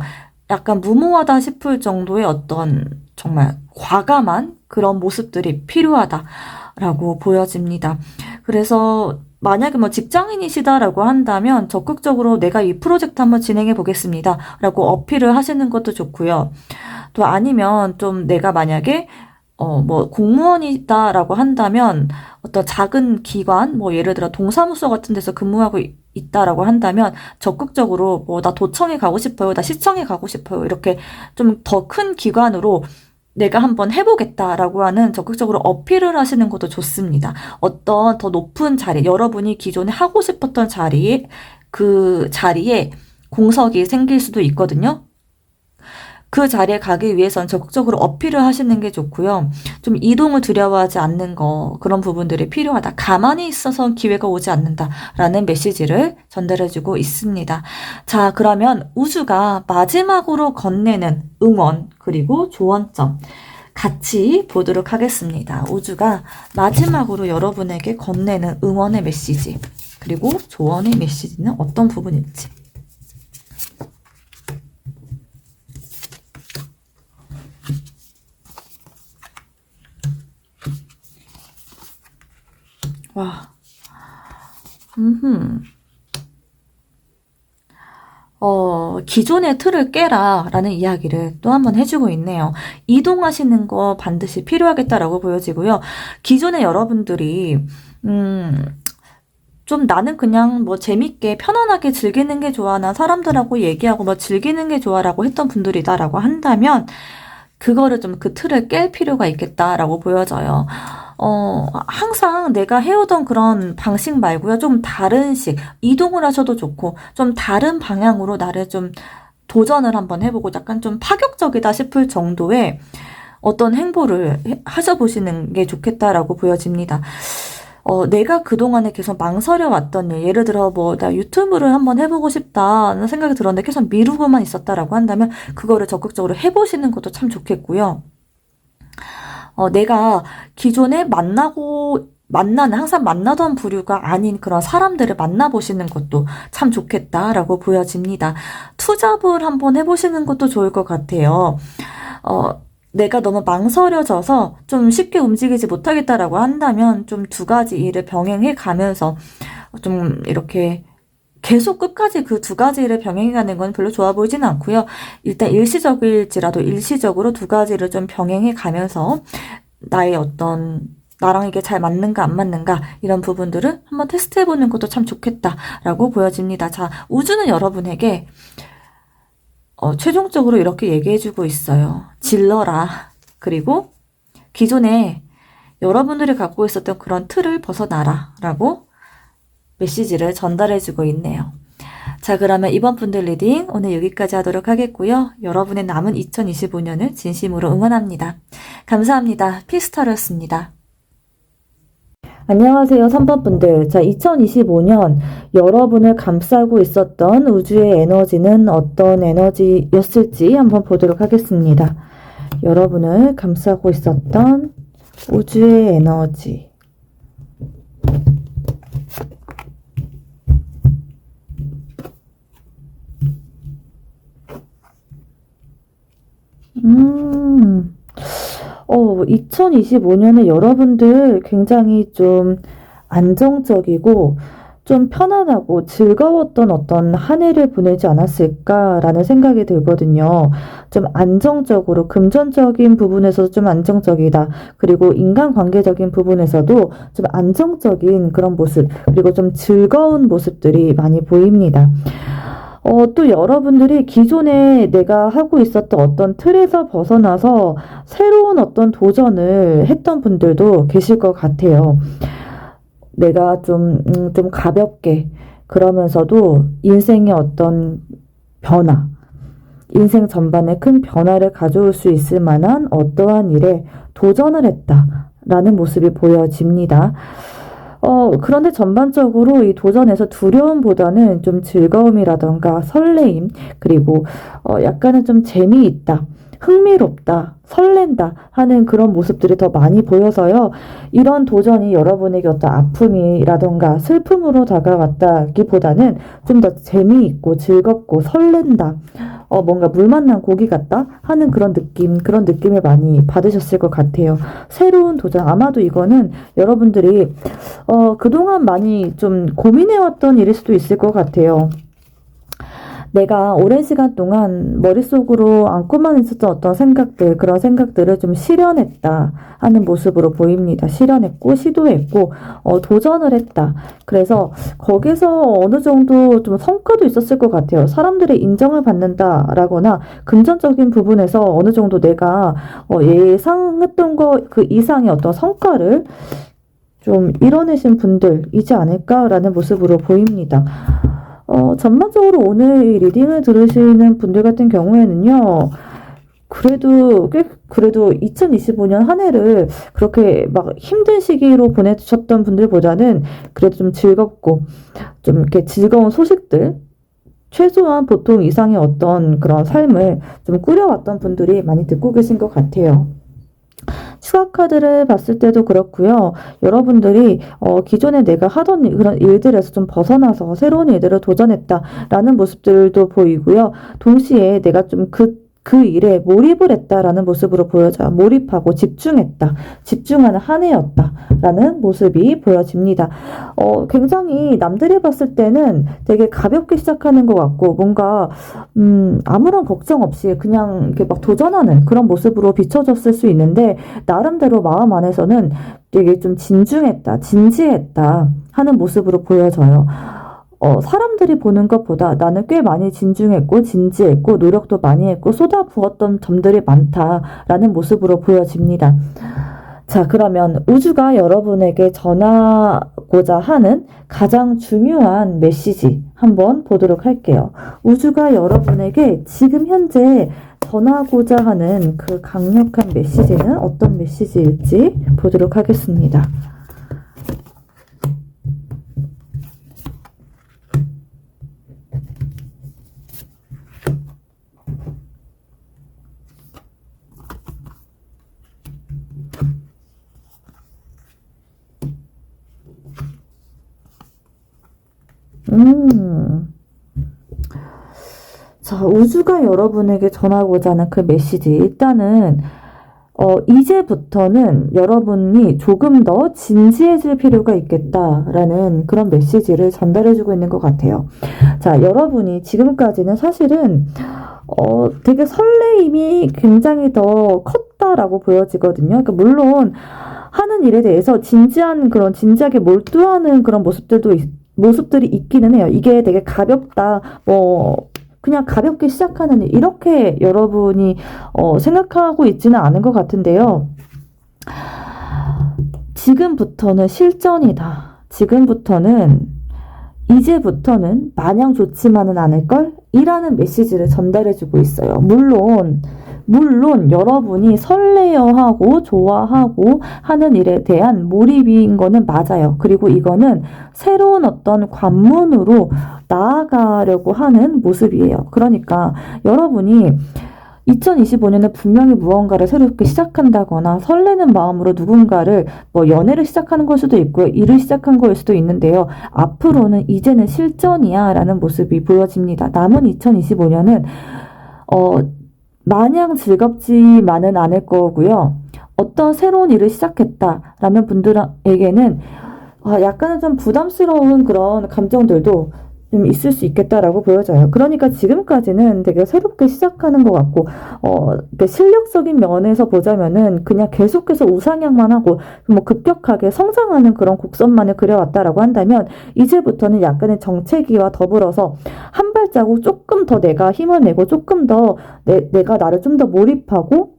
약간 무모하다 싶을 정도의 어떤 정말 과감한 그런 모습들이 필요하다라고 보여집니다. 그래서 만약에 뭐 직장인이시다라고 한다면 적극적으로 내가 이 프로젝트 한번 진행해 보겠습니다 라고 어필을 하시는 것도 좋고요. 또 아니면 좀 내가 만약에 뭐 공무원이다라고 한다면 어떤 작은 기관, 뭐 예를 들어 동사무소 같은 데서 근무하고 있다라고 한다면 적극적으로 뭐 나 도청에 가고 싶어요, 나 시청에 가고 싶어요, 이렇게 좀 더 큰 기관으로 내가 한번 해보겠다라고 하는 적극적으로 어필을 하시는 것도 좋습니다. 어떤 더 높은 자리, 여러분이 기존에 하고 싶었던 자리에, 그 자리에 공석이 생길 수도 있거든요. 그 자리에 가기 위해선 적극적으로 어필을 하시는 게 좋고요. 좀 이동을 두려워하지 않는 거, 그런 부분들이 필요하다. 가만히 있어서 기회가 오지 않는다라는 메시지를 전달해주고 있습니다. 자, 그러면 우주가 마지막으로 건네는 응원, 그리고 조언점 같이 보도록 하겠습니다. 우주가 마지막으로 여러분에게 건네는 응원의 메시지, 그리고 조언의 메시지는 어떤 부분일지. 와, 기존의 틀을 깨라 라는 이야기를 또 한 번 해주고 있네요. 이동하시는 거 반드시 필요하겠다라고 보여지고요. 기존에 여러분들이, 좀 나는 그냥 뭐 재밌게 편안하게 즐기는 게 좋아, 난 사람들하고 얘기하고 뭐 즐기는 게 좋아라고 했던 분들이다라고 한다면, 그거를 좀 그 틀을 깰 필요가 있겠다라고 보여져요. 항상 내가 해오던 그런 방식 말고요. 좀 다른 식, 이동을 하셔도 좋고, 좀 다른 방향으로 나를 좀 도전을 한번 해보고 약간 좀 파격적이다 싶을 정도의 어떤 행보를 하셔보시는 게 좋겠다라고 보여집니다. 내가 그동안에 계속 망설여 왔던 일, 예를 들어 뭐 나 유튜브를 한번 해보고 싶다는 생각이 들었는데 계속 미루고만 있었다라고 한다면 그거를 적극적으로 해보시는 것도 참 좋겠고요. 내가 기존에 항상 만나던 부류가 아닌 그런 사람들을 만나보시는 것도 참 좋겠다라고 보여집니다. 투잡을 한번 해보시는 것도 좋을 것 같아요. 내가 너무 망설여져서 좀 쉽게 움직이지 못하겠다라고 한다면 좀 두 가지 일을 병행해 가면서 좀 이렇게 계속 끝까지 그 두 가지 일을 병행해 가는 건 별로 좋아 보이진 않고요. 일단 일시적일지라도 일시적으로 두 가지를 좀 병행해 가면서 나의 나랑 이게 잘 맞는가 안 맞는가 이런 부분들을 한번 테스트해 보는 것도 참 좋겠다라고 보여집니다. 자, 우주는 여러분에게 최종적으로 이렇게 얘기해주고 있어요. 질러라. 그리고 기존에 여러분들이 갖고 있었던 그런 틀을 벗어나라 라고 메시지를 전달해주고 있네요. 자, 그러면 이번 분들 리딩 오늘 여기까지 하도록 하겠고요. 여러분의 남은 2025년을 진심으로 응원합니다. 감사합니다. 피스타로였습니다. 안녕하세요, 3번 분들. 자, 2025년 여러분을 감싸고 있었던 우주의 에너지는 어떤 에너지였을지 한번 보도록 하겠습니다. 여러분을 감싸고 있었던 우주의 에너지. 음. 2025년에 여러분들 굉장히 좀 안정적이고 좀 편안하고 즐거웠던 어떤 한 해를 보내지 않았을까라는 생각이 들거든요. 좀 안정적으로 금전적인 부분에서도 좀 안정적이다. 그리고 인간관계적인 부분에서도 좀 안정적인 그런 모습, 그리고 좀 즐거운 모습들이 많이 보입니다. 또 여러분들이 기존에 내가 하고 있었던 어떤 틀에서 벗어나서 새로운 어떤 도전을 했던 분들도 계실 것 같아요. 내가 좀 가볍게, 그러면서도 인생의 어떤 변화, 인생 전반에 큰 변화를 가져올 수 있을 만한 어떠한 일에 도전을 했다라는 모습이 보여집니다. 그런데 전반적으로 이 도전에서 두려움보다는 좀 즐거움이라던가 설레임, 그리고 약간은 좀 재미있다, 흥미롭다, 설렌다 하는 그런 모습들이 더 많이 보여서요. 이런 도전이 여러분에게 어떤 아픔이라던가 슬픔으로 다가왔다기보다는 좀 더 재미있고 즐겁고 설렌다, 뭔가 물 만난 고기 같다 하는 그런 느낌을 많이 받으셨을 것 같아요. 새로운 도전, 아마도 이거는 여러분들이 그동안 많이 좀 고민해왔던 일일 수도 있을 것 같아요. 내가 오랜 시간 동안 머릿속으로 안고만 있었던 어떤 생각들, 그런 생각들을 좀 실현했다 하는 모습으로 보입니다. 실현했고, 시도했고, 도전을 했다. 그래서 거기서 어느 정도 좀 성과도 있었을 것 같아요. 사람들의 인정을 받는다라거나 금전적인 부분에서 어느 정도 내가 예상했던 거 그 이상의 어떤 성과를 좀 이뤄내신 분들이지 않을까라는 모습으로 보입니다. 전반적으로 오늘 이 리딩을 들으시는 분들 같은 경우에는요, 그래도 2025년 한 해를 그렇게 막 힘든 시기로 보내셨던 분들보다는 그래도 좀 즐겁고, 좀 이렇게 즐거운 소식들, 최소한 보통 이상의 어떤 그런 삶을 좀 꾸려왔던 분들이 많이 듣고 계신 것 같아요. 추가 카드를 봤을 때도 그렇고요. 여러분들이 기존에 내가 하던 그런 일들에서 좀 벗어나서 새로운 일들을 도전했다라는 모습들도 보이고요. 동시에 내가 좀 그 일에 몰입을 했다라는 모습으로 보여져요. 몰입하고 집중했다. 집중하는 한 해였다라는 모습이 보여집니다. 굉장히 남들이 봤을 때는 되게 가볍게 시작하는 것 같고 뭔가 아무런 걱정 없이 그냥 이렇게 막 도전하는 그런 모습으로 비춰졌을 수 있는데 나름대로 마음 안에서는 되게 좀 진중했다, 진지했다 하는 모습으로 보여져요. 사람들이 보는 것보다 나는 꽤 많이 진중했고 진지했고 노력도 많이 했고 쏟아부었던 점들이 많다라는 모습으로 보여집니다. 자, 그러면 우주가 여러분에게 전하고자 하는 가장 중요한 메시지 한번 보도록 할게요. 우주가 여러분에게 지금 현재 전하고자 하는 그 강력한 메시지는 어떤 메시지일지 보도록 하겠습니다. 자, 우주가 여러분에게 전하고자 하는 그 메시지. 일단은, 이제부터는 여러분이 조금 더 진지해질 필요가 있겠다라는 그런 메시지를 전달해주고 있는 것 같아요. 자, 여러분이 지금까지는 사실은, 되게 설레임이 굉장히 더 컸다라고 보여지거든요. 그러니까 물론, 하는 일에 대해서 진지하게 몰두하는 그런 모습들이 있기는 해요. 이게 되게 가볍다, 그냥 가볍게 시작하는 일, 이렇게 여러분이 생각하고 있지는 않은 것 같은데요. 지금부터는 실전이다. 이제부터는 마냥 좋지만은 않을걸? 이라는 메시지를 전달해주고 있어요. 물론 여러분이 설레어하고 좋아하고 하는 일에 대한 몰입인 거는 맞아요. 그리고 이거는 새로운 어떤 관문으로 나아가려고 하는 모습이에요. 그러니까 여러분이 2025년에 분명히 무언가를 새롭게 시작한다거나 설레는 마음으로 누군가를 연애를 시작하는 걸 수도 있고요. 일을 시작한 거일 수도 있는데요. 앞으로는 이제는 실전이야 라는 모습이 보여집니다. 남은 2025년은 마냥 즐겁지만은 않을 거고요. 어떤 새로운 일을 시작했다라는 분들에게는 약간은 좀 부담스러운 그런 감정들도 좀 있을 수 있겠다라고 보여져요. 그러니까 지금까지는 되게 새롭게 시작하는 것 같고, 실력적인 면에서 보자면은 그냥 계속해서 우상향만 하고, 급격하게 성장하는 그런 곡선만을 그려왔다라고 한다면, 이제부터는 약간의 정체기와 더불어서 한 발자국 조금 더 내가 힘을 내고, 조금 더 내가 나를 좀 더 몰입하고,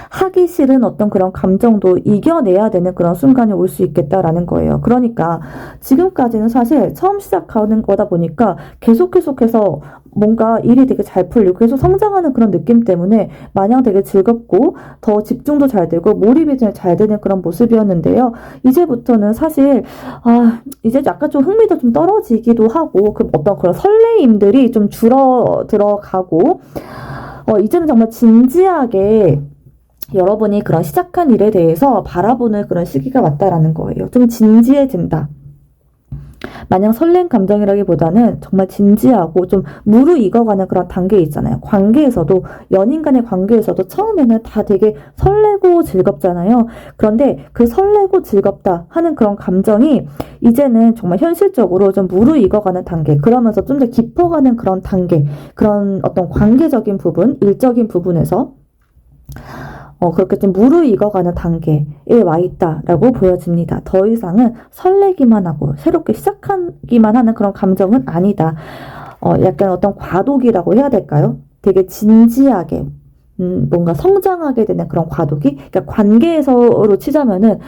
하기 싫은 어떤 그런 감정도 이겨내야 되는 그런 순간이 올 수 있겠다라는 거예요. 그러니까 지금까지는 사실 처음 시작하는 거다 보니까 계속해서 뭔가 일이 되게 잘 풀리고 계속 성장하는 그런 느낌 때문에 마냥 되게 즐겁고 더 집중도 잘 되고 몰입이 잘 되는 그런 모습이었는데요. 이제부터는 사실 이제 약간 좀 흥미도 좀 떨어지기도 하고 그 어떤 그런 설레임들이 좀 들어가고 이제는 정말 진지하게 여러분이 그런 시작한 일에 대해서 바라보는 그런 시기가 왔다라는 거예요. 좀 진지해진다. 마냥 설렘 감정이라기보다는 정말 진지하고 좀 무르익어가는 그런 단계 있잖아요. 관계에서도, 연인 간의 관계에서도 처음에는 다 되게 설레고 즐겁잖아요. 그런데 그 설레고 즐겁다 하는 그런 감정이 이제는 정말 현실적으로 좀 무르익어가는 단계, 그러면서 좀 더 깊어가는 그런 단계, 그런 어떤 관계적인 부분, 일적인 부분에서 그렇게 좀 무르익어가는 단계에 와 있다라고 보여집니다. 더 이상은 설레기만 하고 새롭게 시작하기만 하는 그런 감정은 아니다. 약간 어떤 과도기라고 해야 될까요? 되게 진지하게 뭔가 성장하게 되는 그런 과도기? 그러니까 관계에서로 치자면은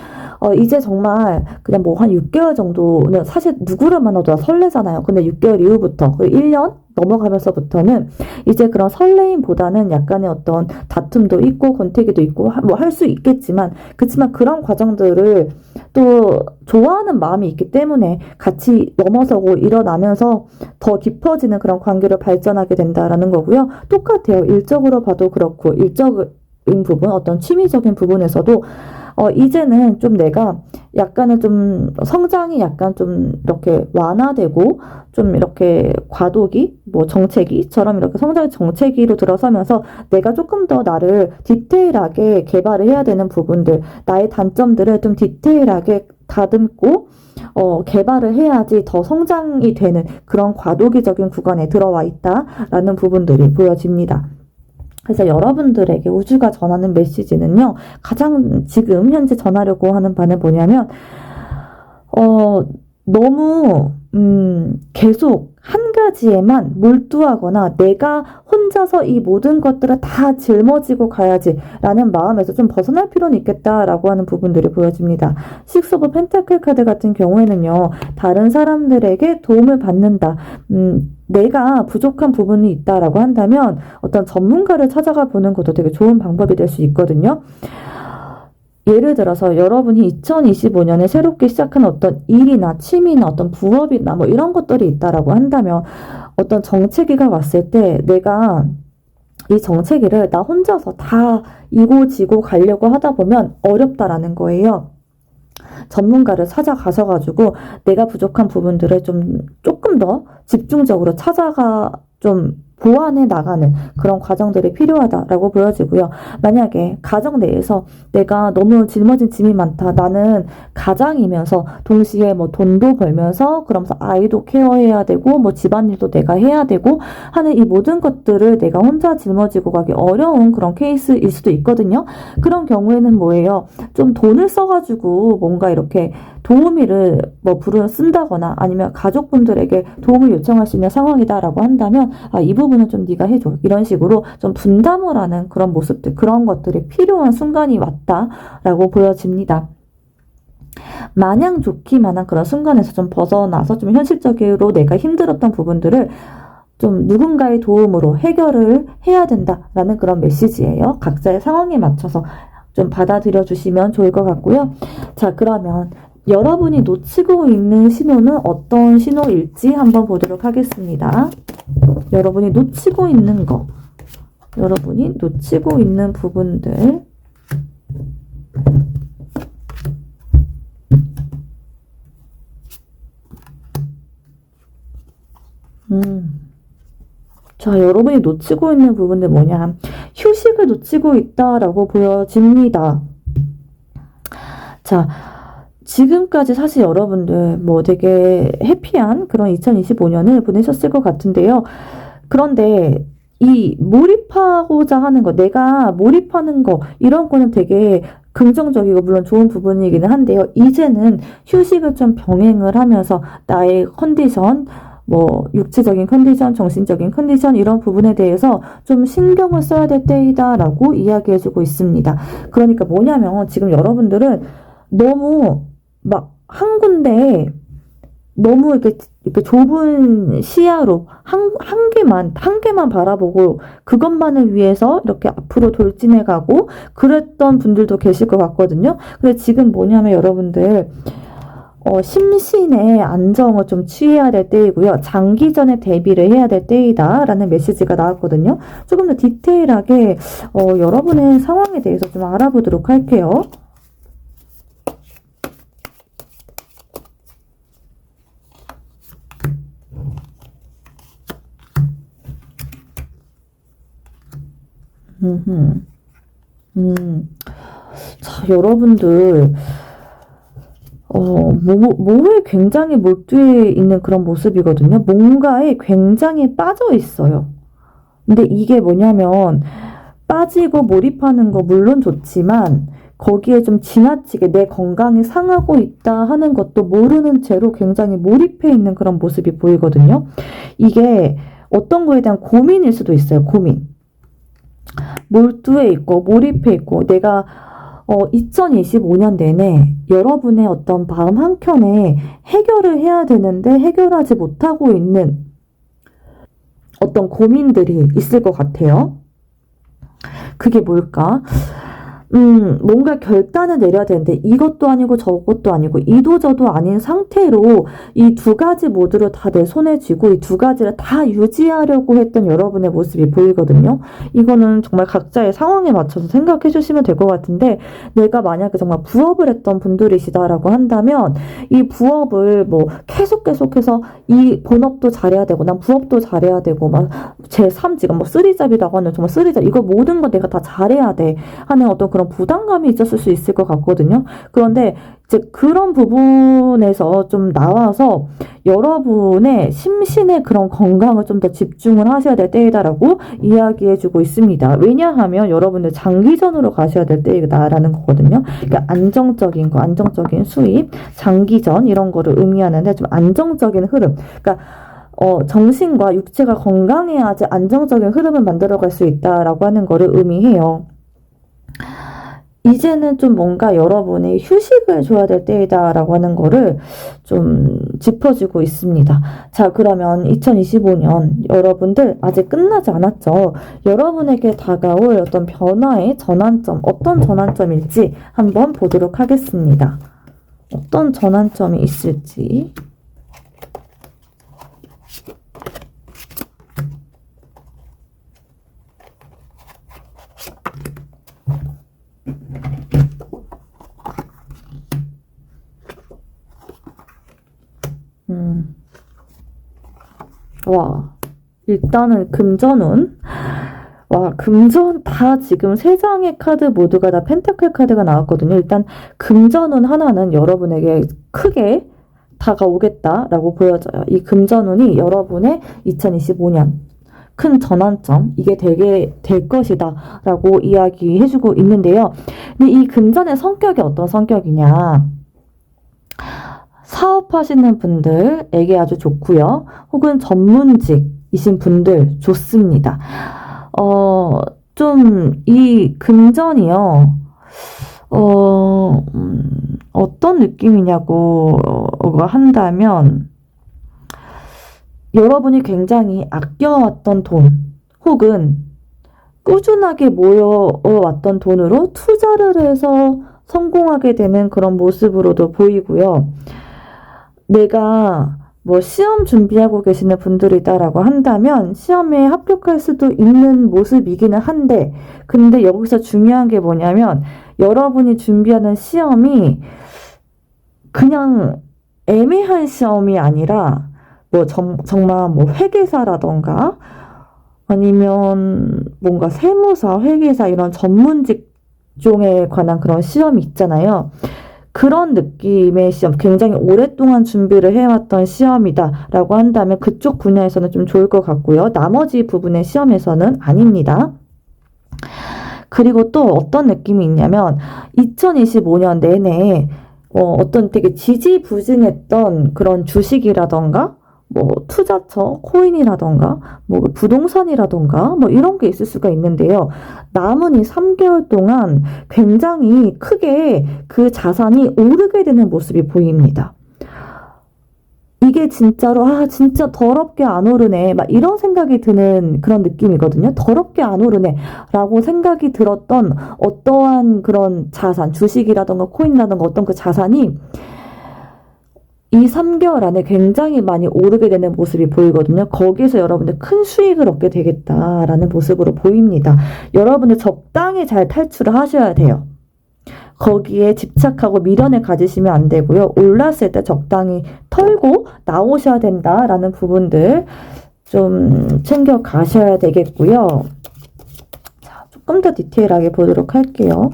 이제 정말 그냥 뭐 한 6개월 정도는 사실 누구를 만나도 다 설레잖아요. 근데 6개월 이후부터 그 1년 넘어가면서부터는 이제 그런 설레임보다는 약간의 어떤 다툼도 있고 권태기도 있고 뭐 할 수 있겠지만, 그렇지만 그런 과정들을 또 좋아하는 마음이 있기 때문에 같이 넘어서고 일어나면서 더 깊어지는 그런 관계로 발전하게 된다라는 거고요. 똑같아요. 일적으로 봐도 그렇고, 일적인 부분, 어떤 취미적인 부분에서도 이제는 좀 내가 약간은 좀 성장이 약간 좀 이렇게 완화되고 좀 이렇게 과도기, 뭐 정체기처럼 이렇게 성장 정체기로 들어서면서 내가 조금 더 나를 디테일하게 개발을 해야 되는 부분들, 나의 단점들을 좀 디테일하게 다듬고 개발을 해야지 더 성장이 되는 그런 과도기적인 구간에 들어와 있다라는 부분들이 보여집니다. 그래서 여러분들에게 우주가 전하는 메시지는요, 가장 지금 현재 전하려고 하는 바는 뭐냐면, 너무, 계속 한 가지에만 몰두하거나 내가 혼자서 이 모든 것들을 다 짊어지고 가야지 라는 마음에서 좀 벗어날 필요는 있겠다라고 하는 부분들이 보여집니다. 식스 오브 펜타클 카드 같은 경우에는요, 다른 사람들에게 도움을 받는다. 내가 부족한 부분이 있다라고 한다면 어떤 전문가를 찾아가 보는 것도 되게 좋은 방법이 될 수 있거든요. 예를 들어서 여러분이 2025년에 새롭게 시작한 어떤 일이나 취미나 어떤 부업이나 뭐 이런 것들이 있다라고 한다면, 어떤 정체기가 왔을 때 내가 이 정체기를 나 혼자서 다 이고 지고 가려고 하다 보면 어렵다라는 거예요. 전문가를 찾아가셔가지고 내가 부족한 부분들을 조금 더 집중적으로 찾아가 좀 보완해 나가는 그런 과정들이 필요하다라고 보여지고요. 만약에 가정 내에서 내가 너무 짊어진 짐이 많다. 나는 가장이면서 동시에 뭐 돈도 벌면서 그러면서 아이도 케어해야 되고 뭐 집안일도 내가 해야 되고 하는 이 모든 것들을 내가 혼자 짊어지고 가기 어려운 그런 케이스일 수도 있거든요. 그런 경우에는 뭐예요? 좀 돈을 써가지고 뭔가 이렇게 도우미를 뭐 쓴다거나 아니면 가족분들에게 도움을 요청할 수 있는 상황이다라고 한다면, 이 부분은 좀 네가 해줘, 이런 식으로 좀 분담을 하는 그런 모습들, 그런 것들이 필요한 순간이 왔다라고 보여집니다. 마냥 좋기만 한 그런 순간에서 좀 벗어나서 좀 현실적으로 내가 힘들었던 부분들을 좀 누군가의 도움으로 해결을 해야 된다라는 그런 메시지예요. 각자의 상황에 맞춰서 좀 받아들여 주시면 좋을 것 같고요. 자, 그러면 여러분이 놓치고 있는 신호는 어떤 신호일지 한번 보도록 하겠습니다. 여러분이 놓치고 있는 거, 여러분이 놓치고 있는 부분들, 자, 여러분이 놓치고 있는 부분들 뭐냐? 휴식을 놓치고 있다라고 보여집니다. 자, 지금까지 사실 여러분들 뭐 되게 해피한 그런 2025년을 보내셨을 것 같은데요. 그런데 이 몰입하고자 하는 거, 내가 몰입하는 거, 이런 거는 되게 긍정적이고 물론 좋은 부분이기는 한데요. 이제는 휴식을 좀 병행을 하면서 나의 컨디션, 뭐 육체적인 컨디션, 정신적인 컨디션, 이런 부분에 대해서 좀 신경을 써야 될 때이다라고 이야기해주고 있습니다. 그러니까 뭐냐면 지금 여러분들은 너무 막 한 군데에 너무 이렇게 좁은 시야로 한 개만 바라보고 그것만을 위해서 이렇게 앞으로 돌진해가고 그랬던 분들도 계실 것 같거든요. 근데 지금 뭐냐면 여러분들 심신의 안정을 좀 취해야 될 때이고요. 장기전에 대비를 해야 될 때이다 라는 메시지가 나왔거든요. 조금 더 디테일하게 여러분의 상황에 대해서 좀 알아보도록 할게요. 음, 자, 여러분들, 뭐에 굉장히 몰두해 있는 그런 모습이거든요. 뭔가에 굉장히 빠져 있어요. 근데 이게 뭐냐면, 빠지고 몰입하는 거 물론 좋지만, 거기에 좀 지나치게 내 건강이 상하고 있다 하는 것도 모르는 채로 굉장히 몰입해 있는 그런 모습이 보이거든요. 이게 어떤 거에 대한 고민일 수도 있어요. 고민. 몰두해 있고 몰입해 있고 내가 2025년 내내 여러분의 어떤 마음 한켠에 해결을 해야 되는데 해결하지 못하고 있는 어떤 고민들이 있을 것 같아요. 그게 뭘까? 뭔가 결단을 내려야 되는데 이것도 아니고 저것도 아니고 이도저도 아닌 상태로 이 두 가지 모두를 다 내 손에 쥐고 이 두 가지를 다 유지하려고 했던 여러분의 모습이 보이거든요. 이거는 정말 각자의 상황에 맞춰서 생각해 주시면 될 것 같은데 내가 만약에 정말 부업을 했던 분들이시다라고 한다면 이 부업을 뭐 계속해서 이 본업도 잘해야 되고 난 부업도 잘해야 되고 막 제 3지가 뭐 쓰리잡이라고 하는 정말 쓰리잡 이거 모든 거 내가 다 잘해야 돼 하는 어떤 그런 부담감이 있었을 수 있을 것 같거든요. 그런데 이제 그런 부분에서 좀 나와서 여러분의 심신의 그런 건강을 좀 더 집중을 하셔야 될 때이다라고 이야기해주고 있습니다. 왜냐하면 여러분들 장기전으로 가셔야 될 때이다라는 거거든요. 그러니까 안정적인 거, 안정적인 수입, 장기전 이런 거를 의미하는데 좀 안정적인 흐름. 그러니까 정신과 육체가 건강해야지 안정적인 흐름을 만들어갈 수 있다라고 하는 거를 의미해요. 이제는 좀 뭔가 여러분이 휴식을 줘야 될 때이다라고 하는 거를 좀 짚어주고 있습니다. 자, 그러면 2025년 여러분들 아직 끝나지 않았죠? 여러분에게 다가올 어떤 변화의 전환점, 어떤 전환점일지 한번 보도록 하겠습니다. 어떤 전환점이 있을지. 와, 일단은 금전운. 와, 금전 다 지금 세 장의 카드 모두가 다 펜타클 카드가 나왔거든요. 일단 금전운 하나는 여러분에게 크게 다가오겠다라고 보여져요. 이 금전운이 여러분의 2025년 큰 전환점, 이게 되게 될 것이다 라고 이야기해주고 있는데요. 근데 이 금전의 성격이 어떤 성격이냐? 사업하시는 분들에게 아주 좋고요. 혹은 전문직이신 분들 좋습니다. 좀 이 금전이요. 어떤 느낌이냐고 한다면 여러분이 굉장히 아껴왔던 돈 혹은 꾸준하게 모여왔던 돈으로 투자를 해서 성공하게 되는 그런 모습으로도 보이고요. 내가 뭐 시험 준비하고 계시는 분들이다라고 한다면 시험에 합격할 수도 있는 모습이기는 한데 근데 여기서 중요한 게 뭐냐면 여러분이 준비하는 시험이 그냥 애매한 시험이 아니라 뭐 정말 뭐 회계사라던가 아니면 뭔가 세무사, 회계사 이런 전문 직종에 관한 그런 시험이 있잖아요. 그런 느낌의 시험, 굉장히 오랫동안 준비를 해왔던 시험이다 라고 한다면 그쪽 분야에서는 좀 좋을 것 같고요. 나머지 부분의 시험에서는 아닙니다. 그리고 또 어떤 느낌이 있냐면 2025년 내내 어떤 되게 지지부진했던 그런 주식이라던가 뭐 투자처, 코인이라던가 뭐 부동산이라던가 뭐 이런 게 있을 수가 있는데요. 남은 이 3개월 동안 굉장히 크게 그 자산이 오르게 되는 모습이 보입니다. 이게 진짜로 진짜 더럽게 안 오르네 막 이런 생각이 드는 그런 느낌이거든요. 더럽게 안 오르네 라고 생각이 들었던 어떠한 그런 자산, 주식이라던가 코인이라던가 어떤 그 자산이 이 3개월 안에 굉장히 많이 오르게 되는 모습이 보이거든요. 거기에서 여러분들 큰 수익을 얻게 되겠다라는 모습으로 보입니다. 여러분들 적당히 잘 탈출을 하셔야 돼요. 거기에 집착하고 미련을 가지시면 안 되고요. 올랐을 때 적당히 털고 나오셔야 된다라는 부분들 좀 챙겨 가셔야 되겠고요. 자, 좀 더 디테일하게 보도록 할게요.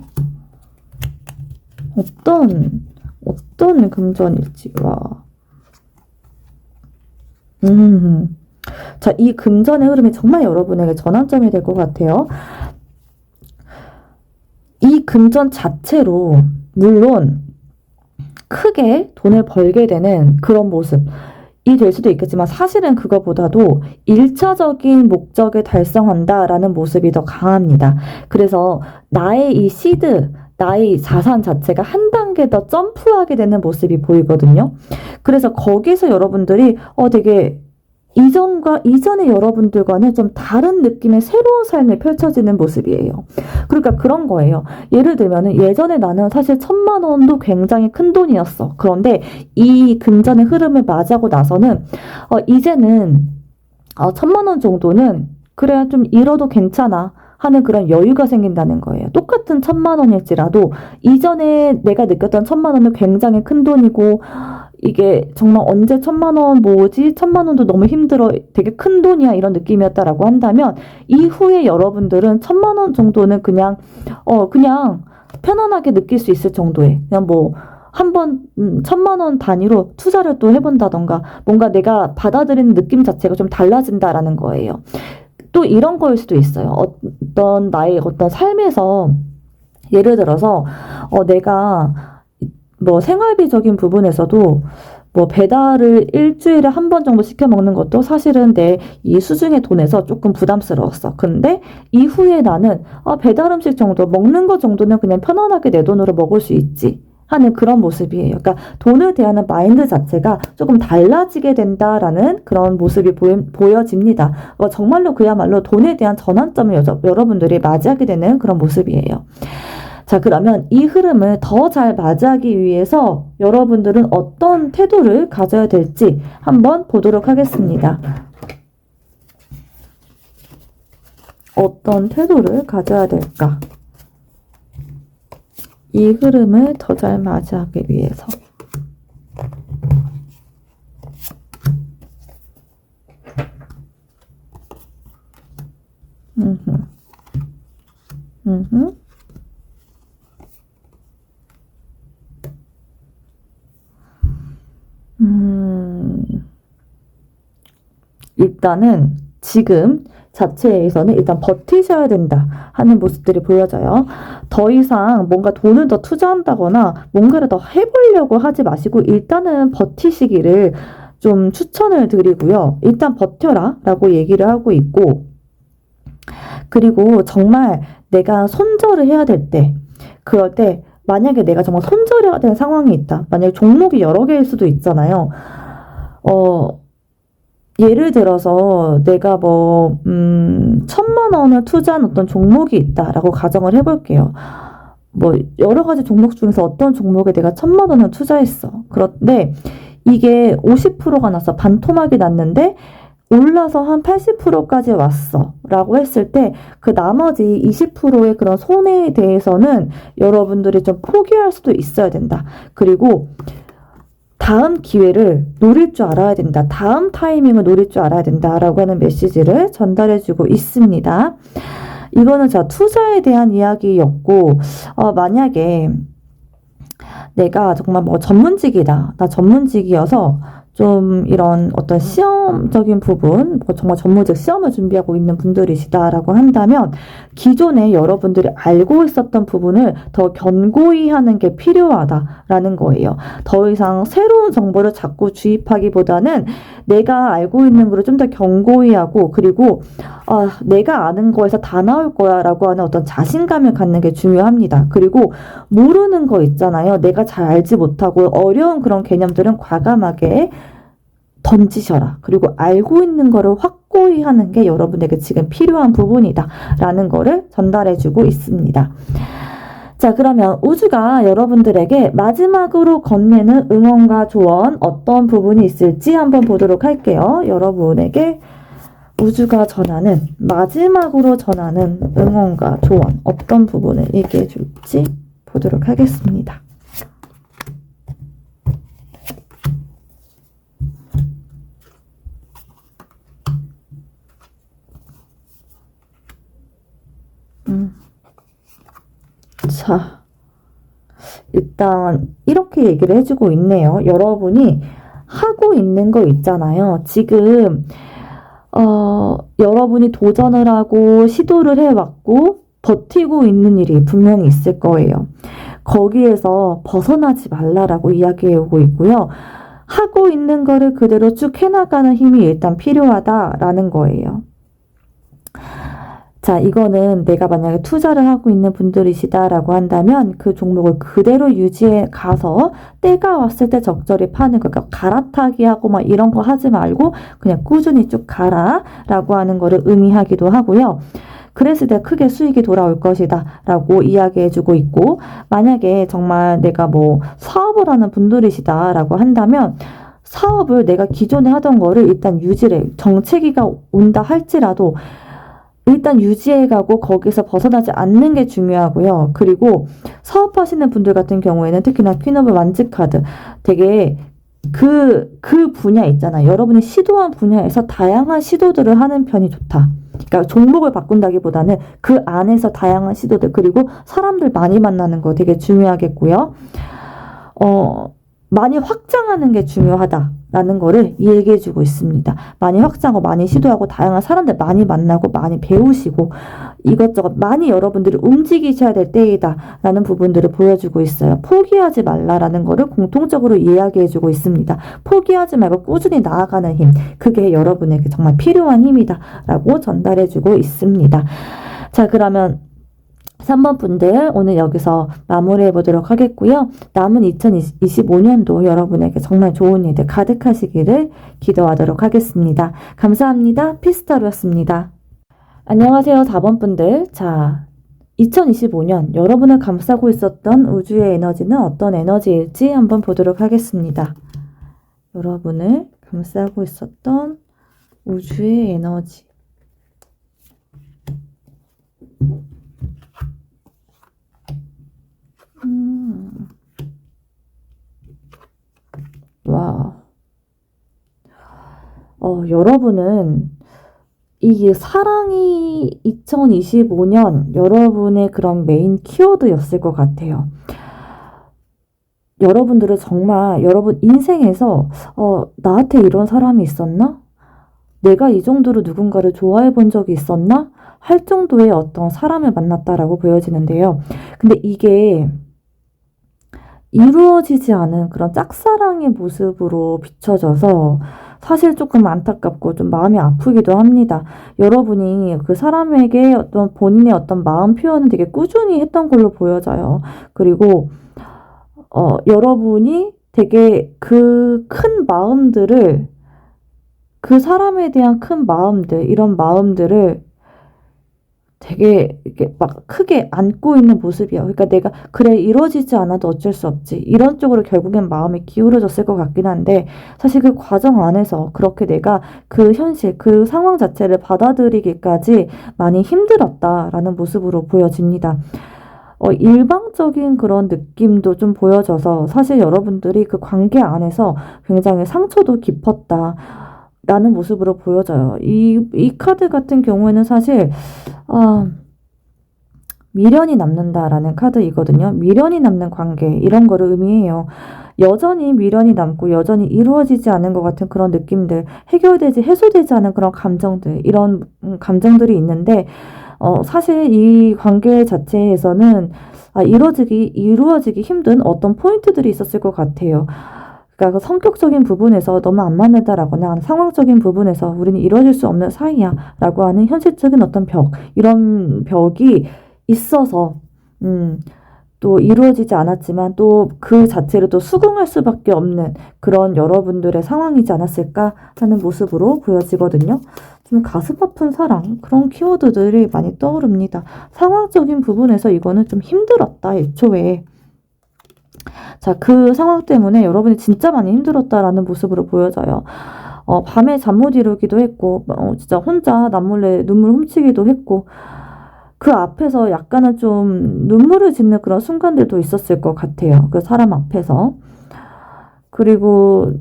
어떤 금전일지. 와. 자, 이 금전의 흐름이 정말 여러분에게 전환점이 될 것 같아요. 이 금전 자체로 물론 크게 돈을 벌게 되는 그런 모습이 될 수도 있겠지만 사실은 그거보다도 1차적인 목적을 달성한다라는 모습이 더 강합니다. 그래서 나의 이 시드, 나의 이 자산 자체가 한 단계 더 점프하게 되는 모습이 보이거든요. 그래서 거기서 여러분들이 되게 이전의 여러분들과는 좀 다른 느낌의 새로운 삶이 펼쳐지는 모습이에요. 그러니까 그런 거예요. 예를 들면은 예전에 나는 사실 1,000만 원도 굉장히 큰 돈이었어. 그런데 이 금전의 흐름을 맞이하고 나서는 이제는 1,000만 원 정도는 그래 좀 잃어도 괜찮아 하는 그런 여유가 생긴다는 거예요. 똑같은 1,000만 원일지라도 이전에 내가 느꼈던 1,000만 원은 굉장히 큰 돈이고 이게 정말 언제 1,000만 원 모으지? 1,000만 원도 너무 힘들어. 되게 큰 돈이야. 이런 느낌이었다라고 한다면 이후에 여러분들은 1,000만 원 정도는 그냥 편안하게 느낄 수 있을 정도의 그냥 뭐 한번 1,000만 원 단위로 투자를 또 해본다던가 뭔가 내가 받아들이는 느낌 자체가 좀 달라진다라는 거예요. 또 이런 거일 수도 있어요. 나의 어떤 삶에서 예를 들어서 내가 뭐 생활비적인 부분에서도 뭐 배달을 일주일에 한 번 정도 시켜 먹는 것도 사실은 내 이 수중의 돈에서 조금 부담스러웠어. 근데 이후에 나는 배달 음식 정도 먹는 거 정도는 그냥 편안하게 내 돈으로 먹을 수 있지 하는 그런 모습이에요. 그러니까 돈을 대하는 마인드 자체가 조금 달라지게 된다라는 그런 모습이 보여집니다. 정말로 그야말로 돈에 대한 전환점을 여러분들이 맞이하게 되는 그런 모습이에요. 자, 그러면 이 흐름을 더 잘 맞이하기 위해서 여러분들은 어떤 태도를 가져야 될지 한번 보도록 하겠습니다. 어떤 태도를 가져야 될까? 이 흐름을 더 잘 맞이하기 위해서. 일단은 지금 자체에서는 일단 버티셔야 된다 하는 모습들이 보여져요. 더 이상 뭔가 돈을 더 투자한다거나 뭔가를 더 해보려고 하지 마시고 일단은 버티시기를 좀 추천을 드리고요. 일단 버텨라 라고 얘기를 하고 있고, 그리고 정말 내가 손절을 해야 될 때, 그럴 때 만약에 내가 정말 손절해야 되는 상황이 있다. 만약에 종목이 여러 개일 수도 있잖아요. 예를 들어서 내가 1,000만 원을 투자한 어떤 종목이 있다라고 가정을 해볼게요. 여러 가지 종목 중에서 어떤 종목에 내가 1,000만 원을 투자했어. 그런데 이게 50%가 나서 반토막이 났는데 올라서 한 80%까지 왔어 라고 했을 때 그 나머지 20%의 그런 손해에 대해서는 여러분들이 좀 포기할 수도 있어야 된다. 그리고 다음 기회를 노릴 줄 알아야 된다. 다음 타이밍을 노릴 줄 알아야 된다라고 하는 메시지를 전달해주고 있습니다. 이거는 투자에 대한 이야기였고, 만약에 내가 정말 전문직이다. 나 전문직이어서 좀 이런 어떤 시험적인 부분, 정말 전문직 시험을 준비하고 있는 분들이시다라고 한다면 기존에 여러분들이 알고 있었던 부분을 더 견고히 하는 게 필요하다라는 거예요. 더 이상 새로운 정보를 자꾸 주입하기보다는 내가 알고 있는 거를 좀 더 견고히 하고, 그리고 내가 아는 거에서 다 나올 거야 라고 하는 어떤 자신감을 갖는 게 중요합니다. 그리고 모르는 거 있잖아요. 내가 잘 알지 못하고 어려운 그런 개념들은 과감하게 던지셔라. 그리고 알고 있는 거를 확고히 하는 게 여러분에게 지금 필요한 부분이다 라는 거를 전달해주고 있습니다. 자, 그러면 우주가 여러분들에게 마지막으로 건네는 응원과 조언 어떤 부분이 있을지 한번 보도록 할게요. 여러분에게 우주가 마지막으로 전하는 응원과 조언 어떤 부분을 얘기해 줄지 보도록 하겠습니다. 자, 일단 이렇게 얘기를 해주고 있네요. 여러분이 하고 있는 거 있잖아요. 지금 여러분이 도전을 하고 시도를 해왔고 버티고 있는 일이 분명히 있을 거예요. 거기에서 벗어나지 말라라고 이야기해오고 있고요. 하고 있는 거를 그대로 쭉 해나가는 힘이 일단 필요하다라는 거예요. 자, 이거는 내가 만약에 투자를 하고 있는 분들이시다라고 한다면 그 종목을 그대로 유지해 가서 때가 왔을 때 적절히 파는 거, 그러니까 갈아타기 하고 막 이런 거 하지 말고 그냥 꾸준히 쭉 가라라고 하는 거를 의미하기도 하고요. 그랬을 때 크게 수익이 돌아올 것이다 라고 이야기해주고 있고, 만약에 정말 내가 뭐 사업을 하는 분들이시다 라고 한다면 사업을 내가 기존에 하던 거를 일단 유지를, 정체기가 온다 할지라도 일단 유지해가고 거기서 벗어나지 않는 게 중요하고요. 그리고 사업하시는 분들 같은 경우에는 특히나 퀸오브 완즈카드 되게 그 분야 있잖아요. 여러분이 시도한 분야에서 다양한 시도들을 하는 편이 좋다. 그러니까 종목을 바꾼다기보다는 그 안에서 다양한 시도들, 그리고 사람들 많이 만나는 거 되게 중요하겠고요. 많이 확장하는 게 중요하다라는 거를 얘기해주고 있습니다. 많이 확장하고 많이 시도하고 다양한 사람들 많이 만나고 많이 배우시고 이것저것 많이 여러분들이 움직이셔야 될 때이다라는 부분들을 보여주고 있어요. 포기하지 말라라는 거를 공통적으로 이야기해주고 있습니다. 포기하지 말고 꾸준히 나아가는 힘, 그게 여러분에게 정말 필요한 힘이다라고 전달해주고 있습니다. 자, 그러면 3번 분들 오늘 여기서 마무리해 보도록 하겠고요. 남은 2025년도 여러분에게 정말 좋은 일들 가득하시기를 기도하도록 하겠습니다. 감사합니다. 피스타로였습니다. 안녕하세요. 4번 분들. 자, 2025년 여러분을 감싸고 있었던 우주의 에너지는 어떤 에너지일지 한번 보도록 하겠습니다. 여러분을 감싸고 있었던 우주의 에너지. 와, 여러분은 이 사랑이 2025년 여러분의 그런 메인 키워드였을 것 같아요. 여러분들은 정말 여러분 인생에서 나한테 이런 사람이 있었나? 내가 이 정도로 누군가를 좋아해 본 적이 있었나? 할 정도의 어떤 사람을 만났다라고 보여지는데요. 근데 이게 이루어지지 않은 그런 짝사랑의 모습으로 비춰져서 사실 조금 안타깝고 좀 마음이 아프기도 합니다. 여러분이 그 사람에게 어떤 본인의 어떤 마음 표현을 되게 꾸준히 했던 걸로 보여져요. 그리고 여러분이 되게 그 큰 마음들을, 그 사람에 대한 큰 마음들, 이런 마음들을 되게 이렇게 막 크게 안고 있는 모습이야. 그러니까 내가 그래 이루어지지 않아도 어쩔 수 없지, 이런 쪽으로 결국엔 마음이 기울어졌을 것 같긴 한데, 사실 그 과정 안에서 그렇게 내가 그 현실, 그 상황 자체를 받아들이기까지 많이 힘들었다라는 모습으로 보여집니다. 일방적인 그런 느낌도 좀 보여져서 사실 여러분들이 그 관계 안에서 굉장히 상처도 깊었다 라는 모습으로 보여져요. 이 카드 같은 경우에는 사실 미련이 남는다라는 카드이거든요. 미련이 남는 관계, 이런 거를 의미해요. 여전히 미련이 남고 여전히 이루어지지 않은 것 같은 그런 느낌들, 해소되지 않은 그런 감정들, 이런 감정들이 있는데 사실 이 관계 자체에서는 이루어지기 힘든 어떤 포인트들이 있었을 것 같아요. 그러니까 그 성격적인 부분에서 너무 안 맞는다라거나 상황적인 부분에서 우리는 이루어질 수 없는 사이야 라고 하는 현실적인 어떤 이런 벽이 있어서 또 이루어지지 않았지만 또 그 자체를 또 수긍할 수밖에 없는 그런 여러분들의 상황이지 않았을까 하는 모습으로 보여지거든요. 좀 가슴 아픈 사랑, 그런 키워드들이 많이 떠오릅니다. 상황적인 부분에서 이거는 좀 힘들었다, 애초에. 자, 그 상황 때문에 여러분이 진짜 많이 힘들었다라는 모습으로 보여져요. 밤에 잠 못 이루기도 했고, 진짜 혼자 남몰래 눈물 훔치기도 했고, 그 앞에서 약간은 좀 눈물을 짓는 그런 순간들도 있었을 것 같아요. 그 사람 앞에서. 그리고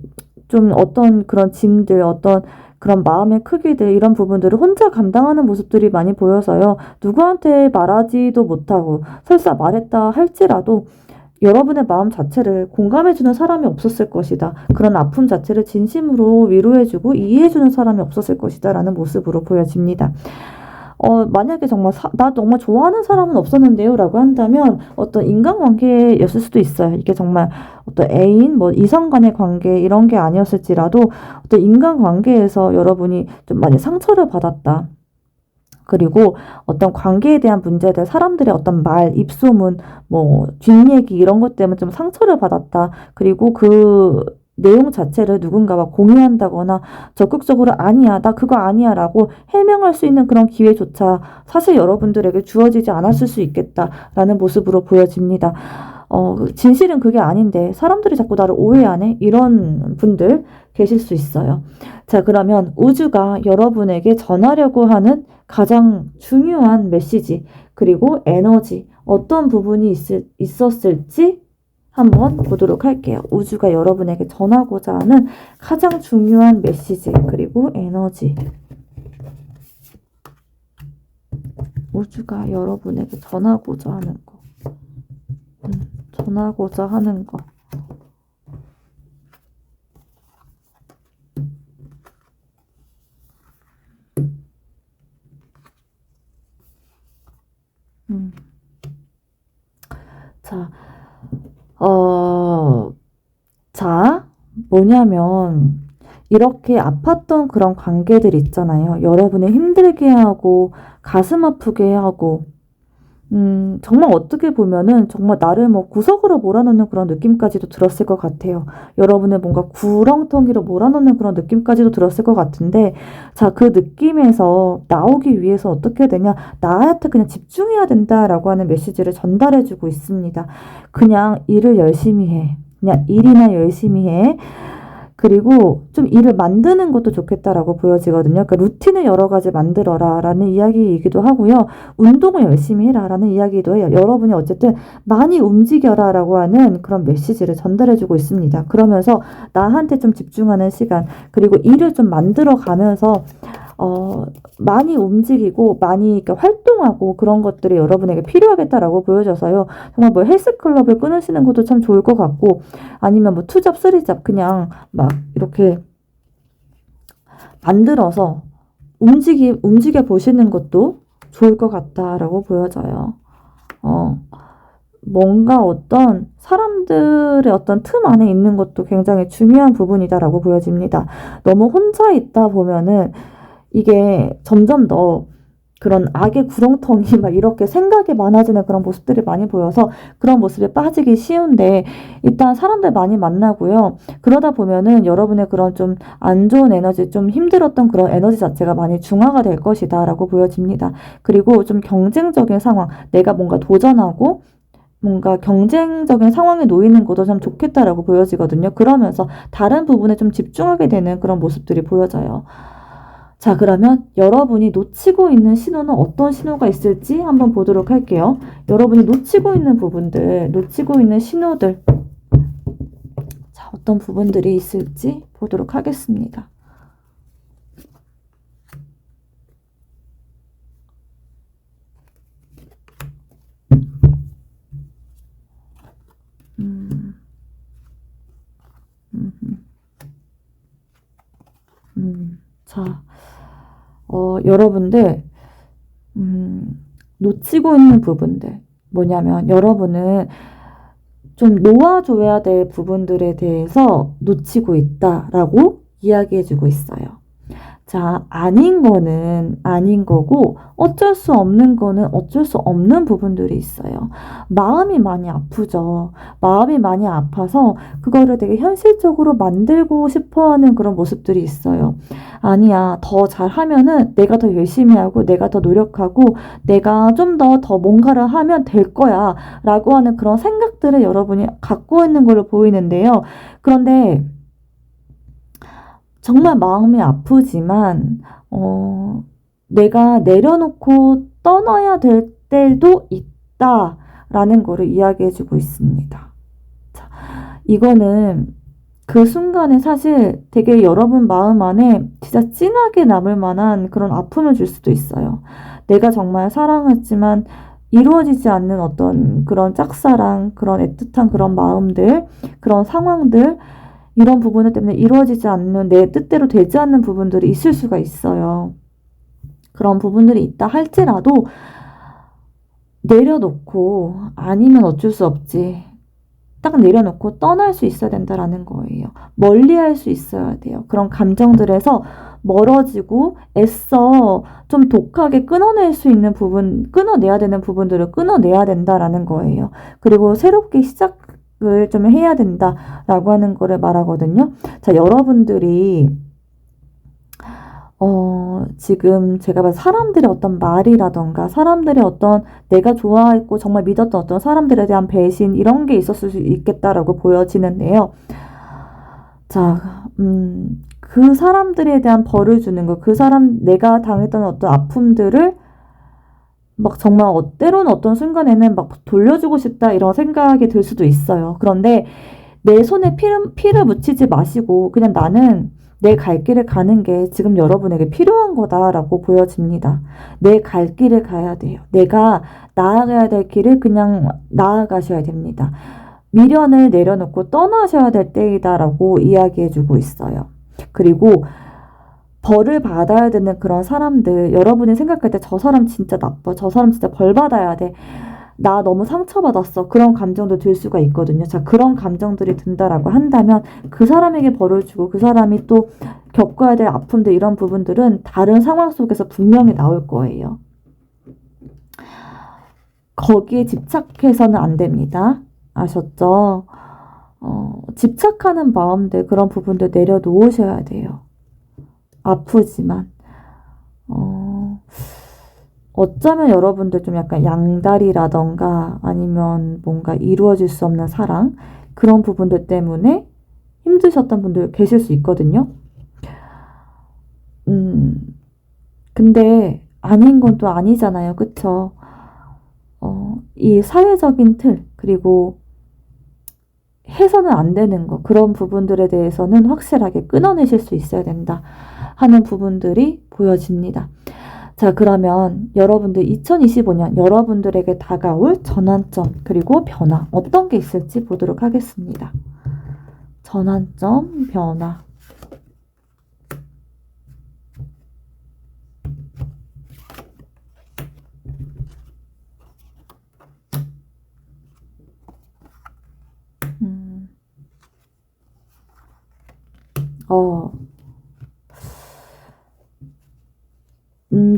좀 어떤 그런 짐들, 어떤 그런 마음의 크기들 이런 부분들을 혼자 감당하는 모습들이 많이 보여서요. 누구한테 말하지도 못하고 설사 말했다 할지라도 여러분의 마음 자체를 공감해주는 사람이 없었을 것이다. 그런 아픔 자체를 진심으로 위로해주고 이해해주는 사람이 없었을 것이다. 라는 모습으로 보여집니다. 만약에 정말 나 정말 좋아하는 사람은 없었는데요 라고 한다면 어떤 인간관계였을 수도 있어요. 이게 정말 어떤 애인, 뭐 이성 간의 관계 이런 게 아니었을지라도 어떤 인간관계에서 여러분이 좀 많이 상처를 받았다. 그리고 어떤 관계에 대한 문제들, 사람들의 어떤 말, 입소문, 뭐 뒷얘기 이런 것 때문에 좀 상처를 받았다. 그리고 그 내용 자체를 누군가와 공유한다거나 적극적으로 아니야, 나 그거 아니야 라고 해명할 수 있는 그런 기회조차 사실 여러분들에게 주어지지 않았을 수 있겠다라는 모습으로 보여집니다. 진실은 그게 아닌데 사람들이 자꾸 나를 오해하네? 이런 분들 계실 수 있어요. 자, 그러면 우주가 여러분에게 전하려고 하는 가장 중요한 메시지, 그리고 에너지, 어떤 부분이 있었을지 한번 보도록 할게요. 우주가 여러분에게 전하고자 하는 가장 중요한 메시지, 그리고 에너지. 우주가 여러분에게 전하고자 하는 거. 전하고자 하는 거. 자, 뭐냐면, 이렇게 아팠던 그런 관계들 있잖아요. 여러분을 힘들게 하고, 가슴 아프게 하고, 정말 어떻게 보면은 정말 나를 뭐 구석으로 몰아넣는 그런 느낌까지도 들었을 것 같아요. 여러분의 뭔가 구렁텅이로 몰아넣는 그런 느낌까지도 들었을 것 같은데, 자, 그 느낌에서 나오기 위해서 어떻게 되냐? 나한테 그냥 집중해야 된다라고 하는 메시지를 전달해주고 있습니다. 그냥 일을 열심히 해. 그냥 일이나 열심히 해. 그리고 좀 일을 만드는 것도 좋겠다라고 보여지거든요. 그러니까 루틴을 여러 가지 만들어라 라는 이야기이기도 하고요. 운동을 열심히 해라 라는 이야기도 해요. 여러분이 어쨌든 많이 움직여라 라고 하는 그런 메시지를 전달해주고 있습니다. 그러면서 나한테 좀 집중하는 시간, 그리고 일을 좀 만들어 가면서 많이 움직이고 많이 이렇게 활동하고 그런 것들이 여러분에게 필요하겠다라고 보여져서요. 정말 뭐 헬스클럽을 끊으시는 것도 참 좋을 것 같고, 아니면 뭐 투잡, 쓰리잡 그냥 막 이렇게 만들어서 움직여 보시는 것도 좋을 것 같다라고 보여져요. 뭔가 어떤 사람들의 어떤 틈 안에 있는 것도 굉장히 중요한 부분이다라고 보여집니다. 너무 혼자 있다 보면은 이게 점점 더 그런 악의 구렁텅이 막 이렇게 생각이 많아지는 그런 모습들이 많이 보여서 그런 모습에 빠지기 쉬운데, 일단 사람들 많이 만나고요. 그러다 보면은 여러분의 그런 좀 안 좋은 에너지, 좀 힘들었던 그런 에너지 자체가 많이 중화가 될 것이다 라고 보여집니다. 그리고 좀 경쟁적인 상황, 내가 뭔가 도전하고 뭔가 경쟁적인 상황에 놓이는 것도 참 좋겠다라고 보여지거든요. 그러면서 다른 부분에 좀 집중하게 되는 그런 모습들이 보여져요. 자, 그러면 여러분이 놓치고 있는 신호는 어떤 신호가 있을지 한번 보도록 할게요. 여러분이 놓치고 있는 부분들, 놓치고 있는 신호들, 자, 어떤 부분들이 있을지 보도록 하겠습니다. 자, 여러분들, 놓치고 있는 부분들, 뭐냐면, 여러분은 좀 놓아줘야 될 부분들에 대해서 놓치고 있다라고 이야기해주고 있어요. 자, 아닌 거는 아닌 거고, 어쩔 수 없는 거는 어쩔 수 없는 부분들이 있어요. 마음이 많이 아프죠. 마음이 많이 아파서 그거를 되게 현실적으로 만들고 싶어 하는 그런 모습들이 있어요. 아니야, 더 잘하면은 내가 더 열심히 하고, 내가 더 노력하고, 내가 좀 더 뭔가를 하면 될 거야. 라고 하는 그런 생각들을 여러분이 갖고 있는 걸로 보이는데요. 그런데, 정말 마음이 아프지만, 내가 내려놓고 떠나야 될 때도 있다라는 거를 이야기해주고 있습니다. 자, 이거는 그 순간에 사실 되게 여러분 마음 안에 진짜 진하게 남을 만한 그런 아픔을 줄 수도 있어요. 내가 정말 사랑했지만 이루어지지 않는 어떤 그런 짝사랑, 그런 애틋한 그런 마음들, 그런 상황들, 이런 부분들 때문에 이루어지지 않는 내 뜻대로 되지 않는 부분들이 있을 수가 있어요. 그런 부분들이 있다 할지라도 내려놓고 아니면 어쩔 수 없지. 딱 내려놓고 떠날 수 있어야 된다라는 거예요. 멀리할 수 있어야 돼요. 그런 감정들에서 멀어지고 애써 좀 독하게 끊어낼 수 있는 부분, 끊어내야 되는 부분들을 끊어내야 된다라는 거예요. 그리고 새롭게 시작을 좀 해야 된다라고 하는 거를 말하거든요. 자, 여러분들이 지금 제가 봐서 사람들의 어떤 말이라던가 사람들의 어떤 내가 좋아했고 정말 믿었던 어떤 사람들에 대한 배신 이런 게 있었을 수 있겠다라고 보여지는데요. 자, 그 사람들에 대한 벌을 주는 거, 그 사람 내가 당했던 어떤 아픔들을 막 정말 때로는 어떤 순간에는 막 돌려주고 싶다 이런 생각이 들 수도 있어요. 그런데 내 손에 피를 묻히지 마시고 그냥 나는 내 갈 길을 가는 게 지금 여러분에게 필요한 거다라고 보여집니다. 내 갈 길을 가야 돼요. 내가 나아가야 될 길을 그냥 나아가셔야 됩니다. 미련을 내려놓고 떠나셔야 될 때이다라고 이야기해주고 있어요. 그리고 벌을 받아야 되는 그런 사람들, 여러분이 생각할 때 저 사람 진짜 나빠, 저 사람 진짜 벌 받아야 돼, 나 너무 상처받았어, 그런 감정도 들 수가 있거든요. 자, 그런 감정들이 든다라고 한다면 그 사람에게 벌을 주고 그 사람이 또 겪어야 될 아픔들 이런 부분들은 다른 상황 속에서 분명히 나올 거예요. 거기에 집착해서는 안 됩니다. 아셨죠? 집착하는 마음들 그런 부분들 내려놓으셔야 돼요. 아프지만 어쩌면 여러분들 좀 약간 양다리라던가 아니면 뭔가 이루어질 수 없는 사랑 그런 부분들 때문에 힘드셨던 분들 계실 수 있거든요. 근데 아닌 건 또 아니잖아요. 그쵸? 이 사회적인 틀 그리고 해서는 안 되는 거 그런 부분들에 대해서는 확실하게 끊어내실 수 있어야 된다 하는 부분들이 보여집니다. 자, 그러면 여러분들 2025년 여러분들에게 다가올 전환점 그리고 변화 어떤 게 있을지 보도록 하겠습니다. 전환점, 변화.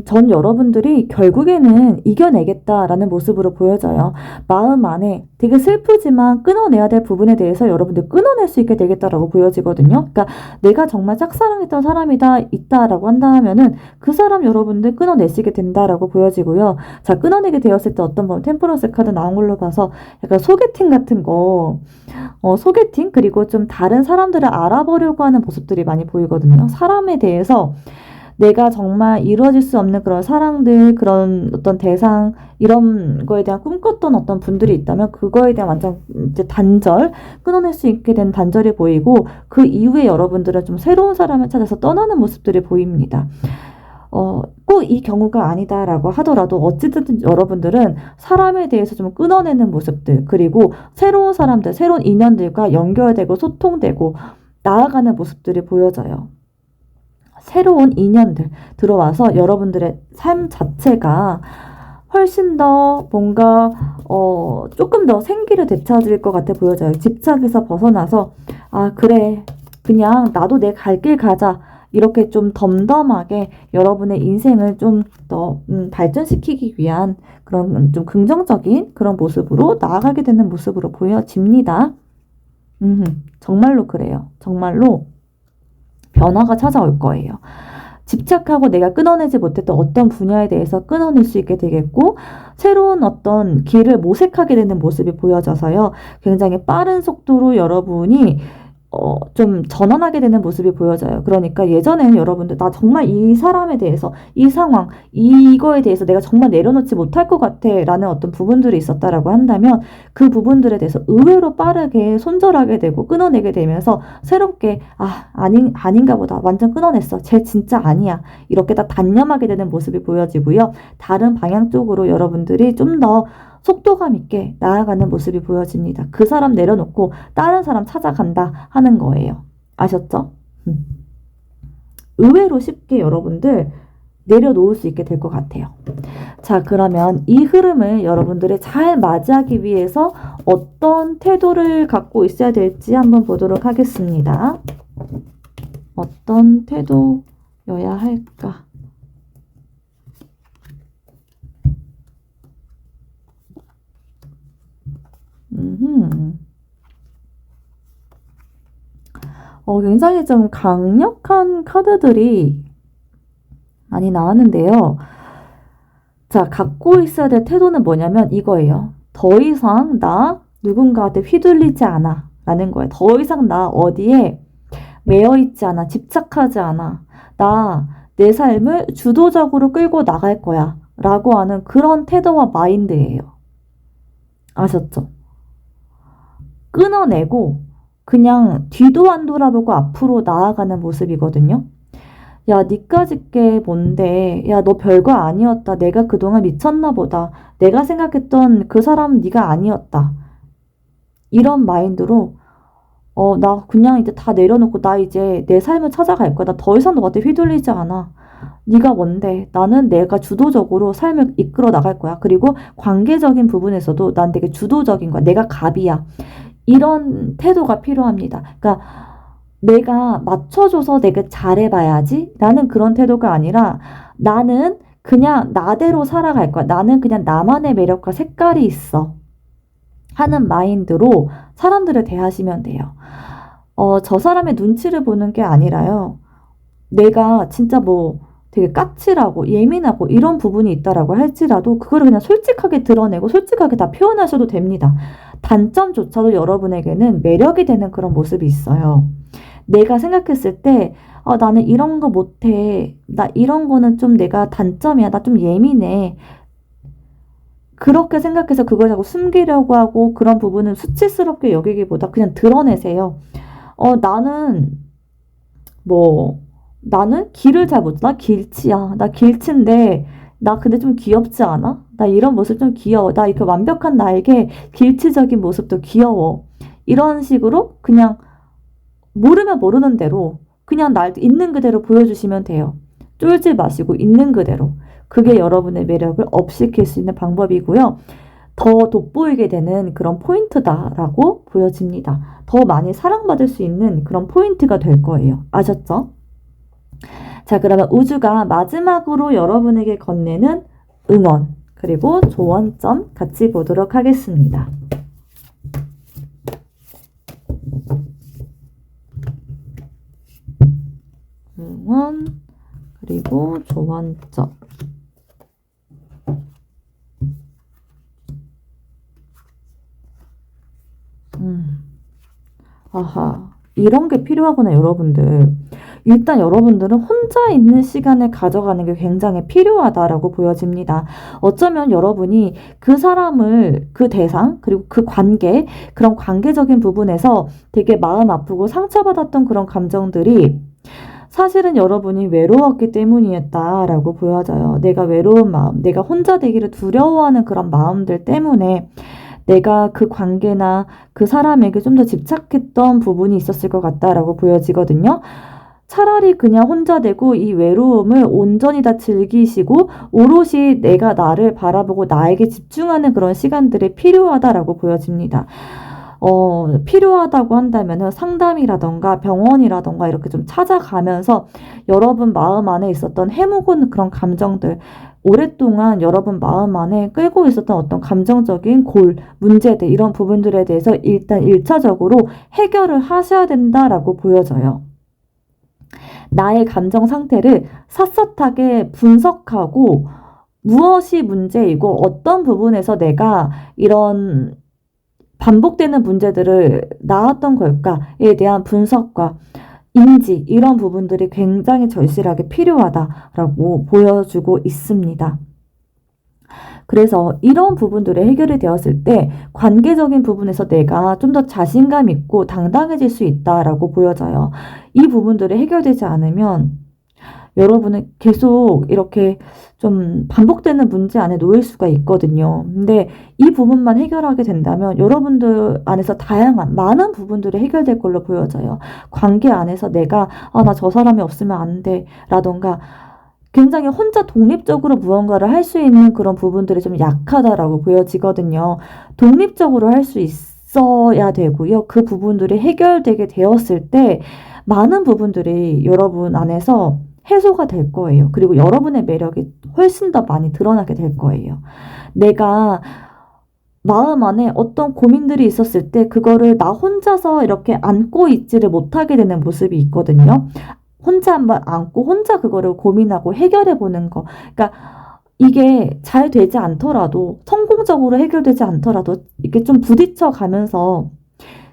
전 여러분들이 결국에는 이겨내겠다라는 모습으로 보여져요. 마음 안에 되게 슬프지만 끊어내야 될 부분에 대해서 여러분들 끊어낼 수 있게 되겠다라고 보여지거든요. 그러니까 내가 정말 짝사랑했던 사람이다 있다라고 한다면은 그 사람 여러분들 끊어내시게 된다라고 보여지고요. 자, 끊어내게 되었을 때 어떤 분 템퍼런스 카드 나온 걸로 봐서 약간 소개팅 같은 거 소개팅 그리고 좀 다른 사람들을 알아보려고 하는 모습들이 많이 보이거든요. 사람에 대해서 내가 정말 이루어질 수 없는 그런 사랑들, 그런 어떤 대상, 이런 거에 대한 꿈꿨던 어떤 분들이 있다면 그거에 대한 완전 이제 단절, 끊어낼 수 있게 된 단절이 보이고 그 이후에 여러분들은 좀 새로운 사람을 찾아서 떠나는 모습들이 보입니다. 꼭 이 경우가 아니다라고 하더라도 어찌든 여러분들은 사람에 대해서 좀 끊어내는 모습들, 그리고 새로운 사람들, 새로운 인연들과 연결되고 소통되고 나아가는 모습들이 보여져요. 새로운 인연들 들어와서 여러분들의 삶 자체가 훨씬 더 뭔가 조금 더 생기를 되찾을 것 같아 보여져요. 집착에서 벗어나서 아 그래 그냥 나도 내 갈 길 가자 이렇게 좀 덤덤하게 여러분의 인생을 좀 더 발전시키기 위한 그런 좀 긍정적인 그런 모습으로 나아가게 되는 모습으로 보여집니다. 정말로 그래요. 정말로 변화가 찾아올 거예요. 집착하고 내가 끊어내지 못했던 어떤 분야에 대해서 끊어낼 수 있게 되겠고 새로운 어떤 길을 모색하게 되는 모습이 보여져서요. 굉장히 빠른 속도로 여러분이 좀 전환하게 되는 모습이 보여져요. 그러니까 예전에는 여러분들 나 정말 이 사람에 대해서 이 상황 이거에 대해서 내가 정말 내려놓지 못할 것 같아 라는 어떤 부분들이 있었다라고 한다면 그 부분들에 대해서 의외로 빠르게 손절하게 되고 끊어내게 되면서 새롭게 아닌가 보다 완전 끊어냈어 쟤 진짜 아니야 이렇게 다 단념하게 되는 모습이 보여지고요. 다른 방향 쪽으로 여러분들이 좀 더 속도감 있게 나아가는 모습이 보여집니다. 그 사람 내려놓고 다른 사람 찾아간다 하는 거예요. 아셨죠? 의외로 쉽게 여러분들 내려놓을 수 있게 될 것 같아요. 자, 그러면 이 흐름을 여러분들이 잘 맞이하기 위해서 어떤 태도를 갖고 있어야 될지 한번 보도록 하겠습니다. 어떤 태도여야 할까? 굉장히 좀 강력한 카드들이 많이 나왔는데요. 자, 갖고 있어야 될 태도는 뭐냐면 이거예요. 더 이상 나 누군가한테 휘둘리지 않아 라는 거예요. 더 이상 나 어디에 매여있지 않아, 집착하지 않아. 나 내 삶을 주도적으로 끌고 나갈 거야 라고 하는 그런 태도와 마인드예요. 아셨죠? 끊어내고 그냥 뒤도 안 돌아보고 앞으로 나아가는 모습이거든요. 야, 니까짓 게 뭔데? 야, 너 별거 아니었다. 내가 그동안 미쳤나 보다. 내가 생각했던 그 사람 네가 아니었다. 이런 마인드로 나 그냥 이제 다 내려놓고 나 이제 내 삶을 찾아갈 거야. 나 더 이상 너한테 휘둘리지 않아. 네가 뭔데? 나는 내가 주도적으로 삶을 이끌어 나갈 거야. 그리고 관계적인 부분에서도 난 되게 주도적인 거야. 내가 갑이야. 이런 태도가 필요합니다. 그러니까 내가 맞춰줘서 내가 잘해봐야지 라는 그런 태도가 아니라 나는 그냥 나대로 살아갈 거야. 나는 그냥 나만의 매력과 색깔이 있어. 하는 마인드로 사람들을 대하시면 돼요. 저 사람의 눈치를 보는 게 아니라요. 내가 진짜 뭐 되게 까칠하고 예민하고 이런 부분이 있다라고 할지라도 그거를 그냥 솔직하게 드러내고 솔직하게 다 표현하셔도 됩니다. 단점조차도 여러분에게는 매력이 되는 그런 모습이 있어요. 내가 생각했을 때 나는 이런 거 못해. 나 이런 거는 좀 내가 단점이야. 나 좀 예민해. 그렇게 생각해서 그걸 자꾸 숨기려고 하고 그런 부분은 수치스럽게 여기기보다 그냥 드러내세요. 나는 길을 잘 못, 나 길치야. 나 길치인데, 나 근데 좀 귀엽지 않아? 나 이런 모습 좀 귀여워. 나 이렇게 완벽한 나에게 길치적인 모습도 귀여워. 이런 식으로 그냥 모르면 모르는 대로 그냥 날 있는 그대로 보여주시면 돼요. 쫄지 마시고 있는 그대로. 그게 여러분의 매력을 업시킬 수 있는 방법이고요. 더 돋보이게 되는 그런 포인트다라고 보여집니다. 더 많이 사랑받을 수 있는 그런 포인트가 될 거예요. 아셨죠? 자, 그러면 우주가 마지막으로 여러분에게 건네는 응원, 그리고 조언점 같이 보도록 하겠습니다. 응원, 그리고 조언점. 아하, 이런 게 필요하구나, 여러분들. 일단 여러분들은 혼자 있는 시간을 가져가는 게 굉장히 필요하다라고 보여집니다. 어쩌면 여러분이 그 사람을, 그 대상, 그리고 그 관계, 그런 관계적인 부분에서 되게 마음 아프고 상처받았던 그런 감정들이 사실은 여러분이 외로웠기 때문이었다라고 보여져요. 내가 외로운 마음, 내가 혼자 되기를 두려워하는 그런 마음들 때문에 내가 그 관계나 그 사람에게 좀 더 집착했던 부분이 있었을 것 같다라고 보여지거든요. 차라리 그냥 혼자 되고 이 외로움을 온전히 다 즐기시고 오롯이 내가 나를 바라보고 나에게 집중하는 그런 시간들이 필요하다라고 보여집니다. 필요하다고 한다면 상담이라던가 병원이라던가 이렇게 좀 찾아가면서 여러분 마음 안에 있었던 해묵은 그런 감정들, 오랫동안 여러분 마음 안에 끌고 있었던 어떤 감정적인 문제들, 이런 부분들에 대해서 일단 1차적으로 해결을 하셔야 된다라고 보여져요. 나의 감정 상태를 샅샅하게 분석하고 무엇이 문제이고 어떤 부분에서 내가 이런 반복되는 문제들을 나왔던 걸까에 대한 분석과 인지, 이런 부분들이 굉장히 절실하게 필요하다라고 보여주고 있습니다. 그래서 이런 부분들이 해결이 되었을 때 관계적인 부분에서 내가 좀 더 자신감 있고 당당해질 수 있다라고 보여져요. 이 부분들이 해결되지 않으면 여러분은 계속 이렇게 좀 반복되는 문제 안에 놓일 수가 있거든요. 근데 이 부분만 해결하게 된다면 여러분들 안에서 다양한 많은 부분들이 해결될 걸로 보여져요. 관계 안에서 내가 나 저 사람이 없으면 안 돼 라던가 굉장히 혼자 독립적으로 무언가를 할 수 있는 그런 부분들이 좀 약하다라고 보여지거든요. 독립적으로 할 수 있어야 되고요. 그 부분들이 해결되게 되었을 때 많은 부분들이 여러분 안에서 해소가 될 거예요. 그리고 여러분의 매력이 훨씬 더 많이 드러나게 될 거예요. 내가 마음 안에 어떤 고민들이 있었을 때 그거를 나 혼자서 이렇게 안고 있지를 못하게 되는 모습이 있거든요. 혼자 한번 안고 혼자 그거를 고민하고 해결해 보는 거. 그러니까 이게 잘 되지 않더라도 성공적으로 해결되지 않더라도 이렇게 좀 부딪혀 가면서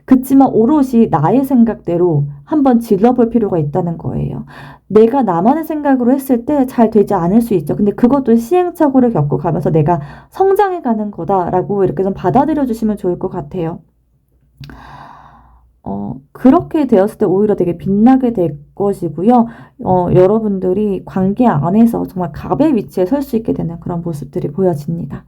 그치만 오롯이 나의 생각대로 한번 질러볼 필요가 있다는 거예요. 내가 나만의 생각으로 했을 때 잘 되지 않을 수 있죠. 근데 그것도 시행착오를 겪고 가면서 내가 성장해 가는 거다라고 이렇게 좀 받아들여 주시면 좋을 것 같아요. 그렇게 되었을 때 오히려 되게 빛나게 될 것이고요. 여러분들이 관계 안에서 정말 갑의 위치에 설 수 있게 되는 그런 모습들이 보여집니다.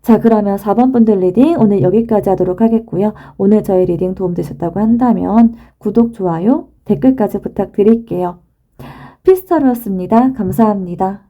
자, 그러면 4번 분들 리딩 오늘 여기까지 하도록 하겠고요. 오늘 저희 리딩 도움되셨다고 한다면 구독, 좋아요, 댓글까지 부탁드릴게요. 피스타로였습니다. 감사합니다.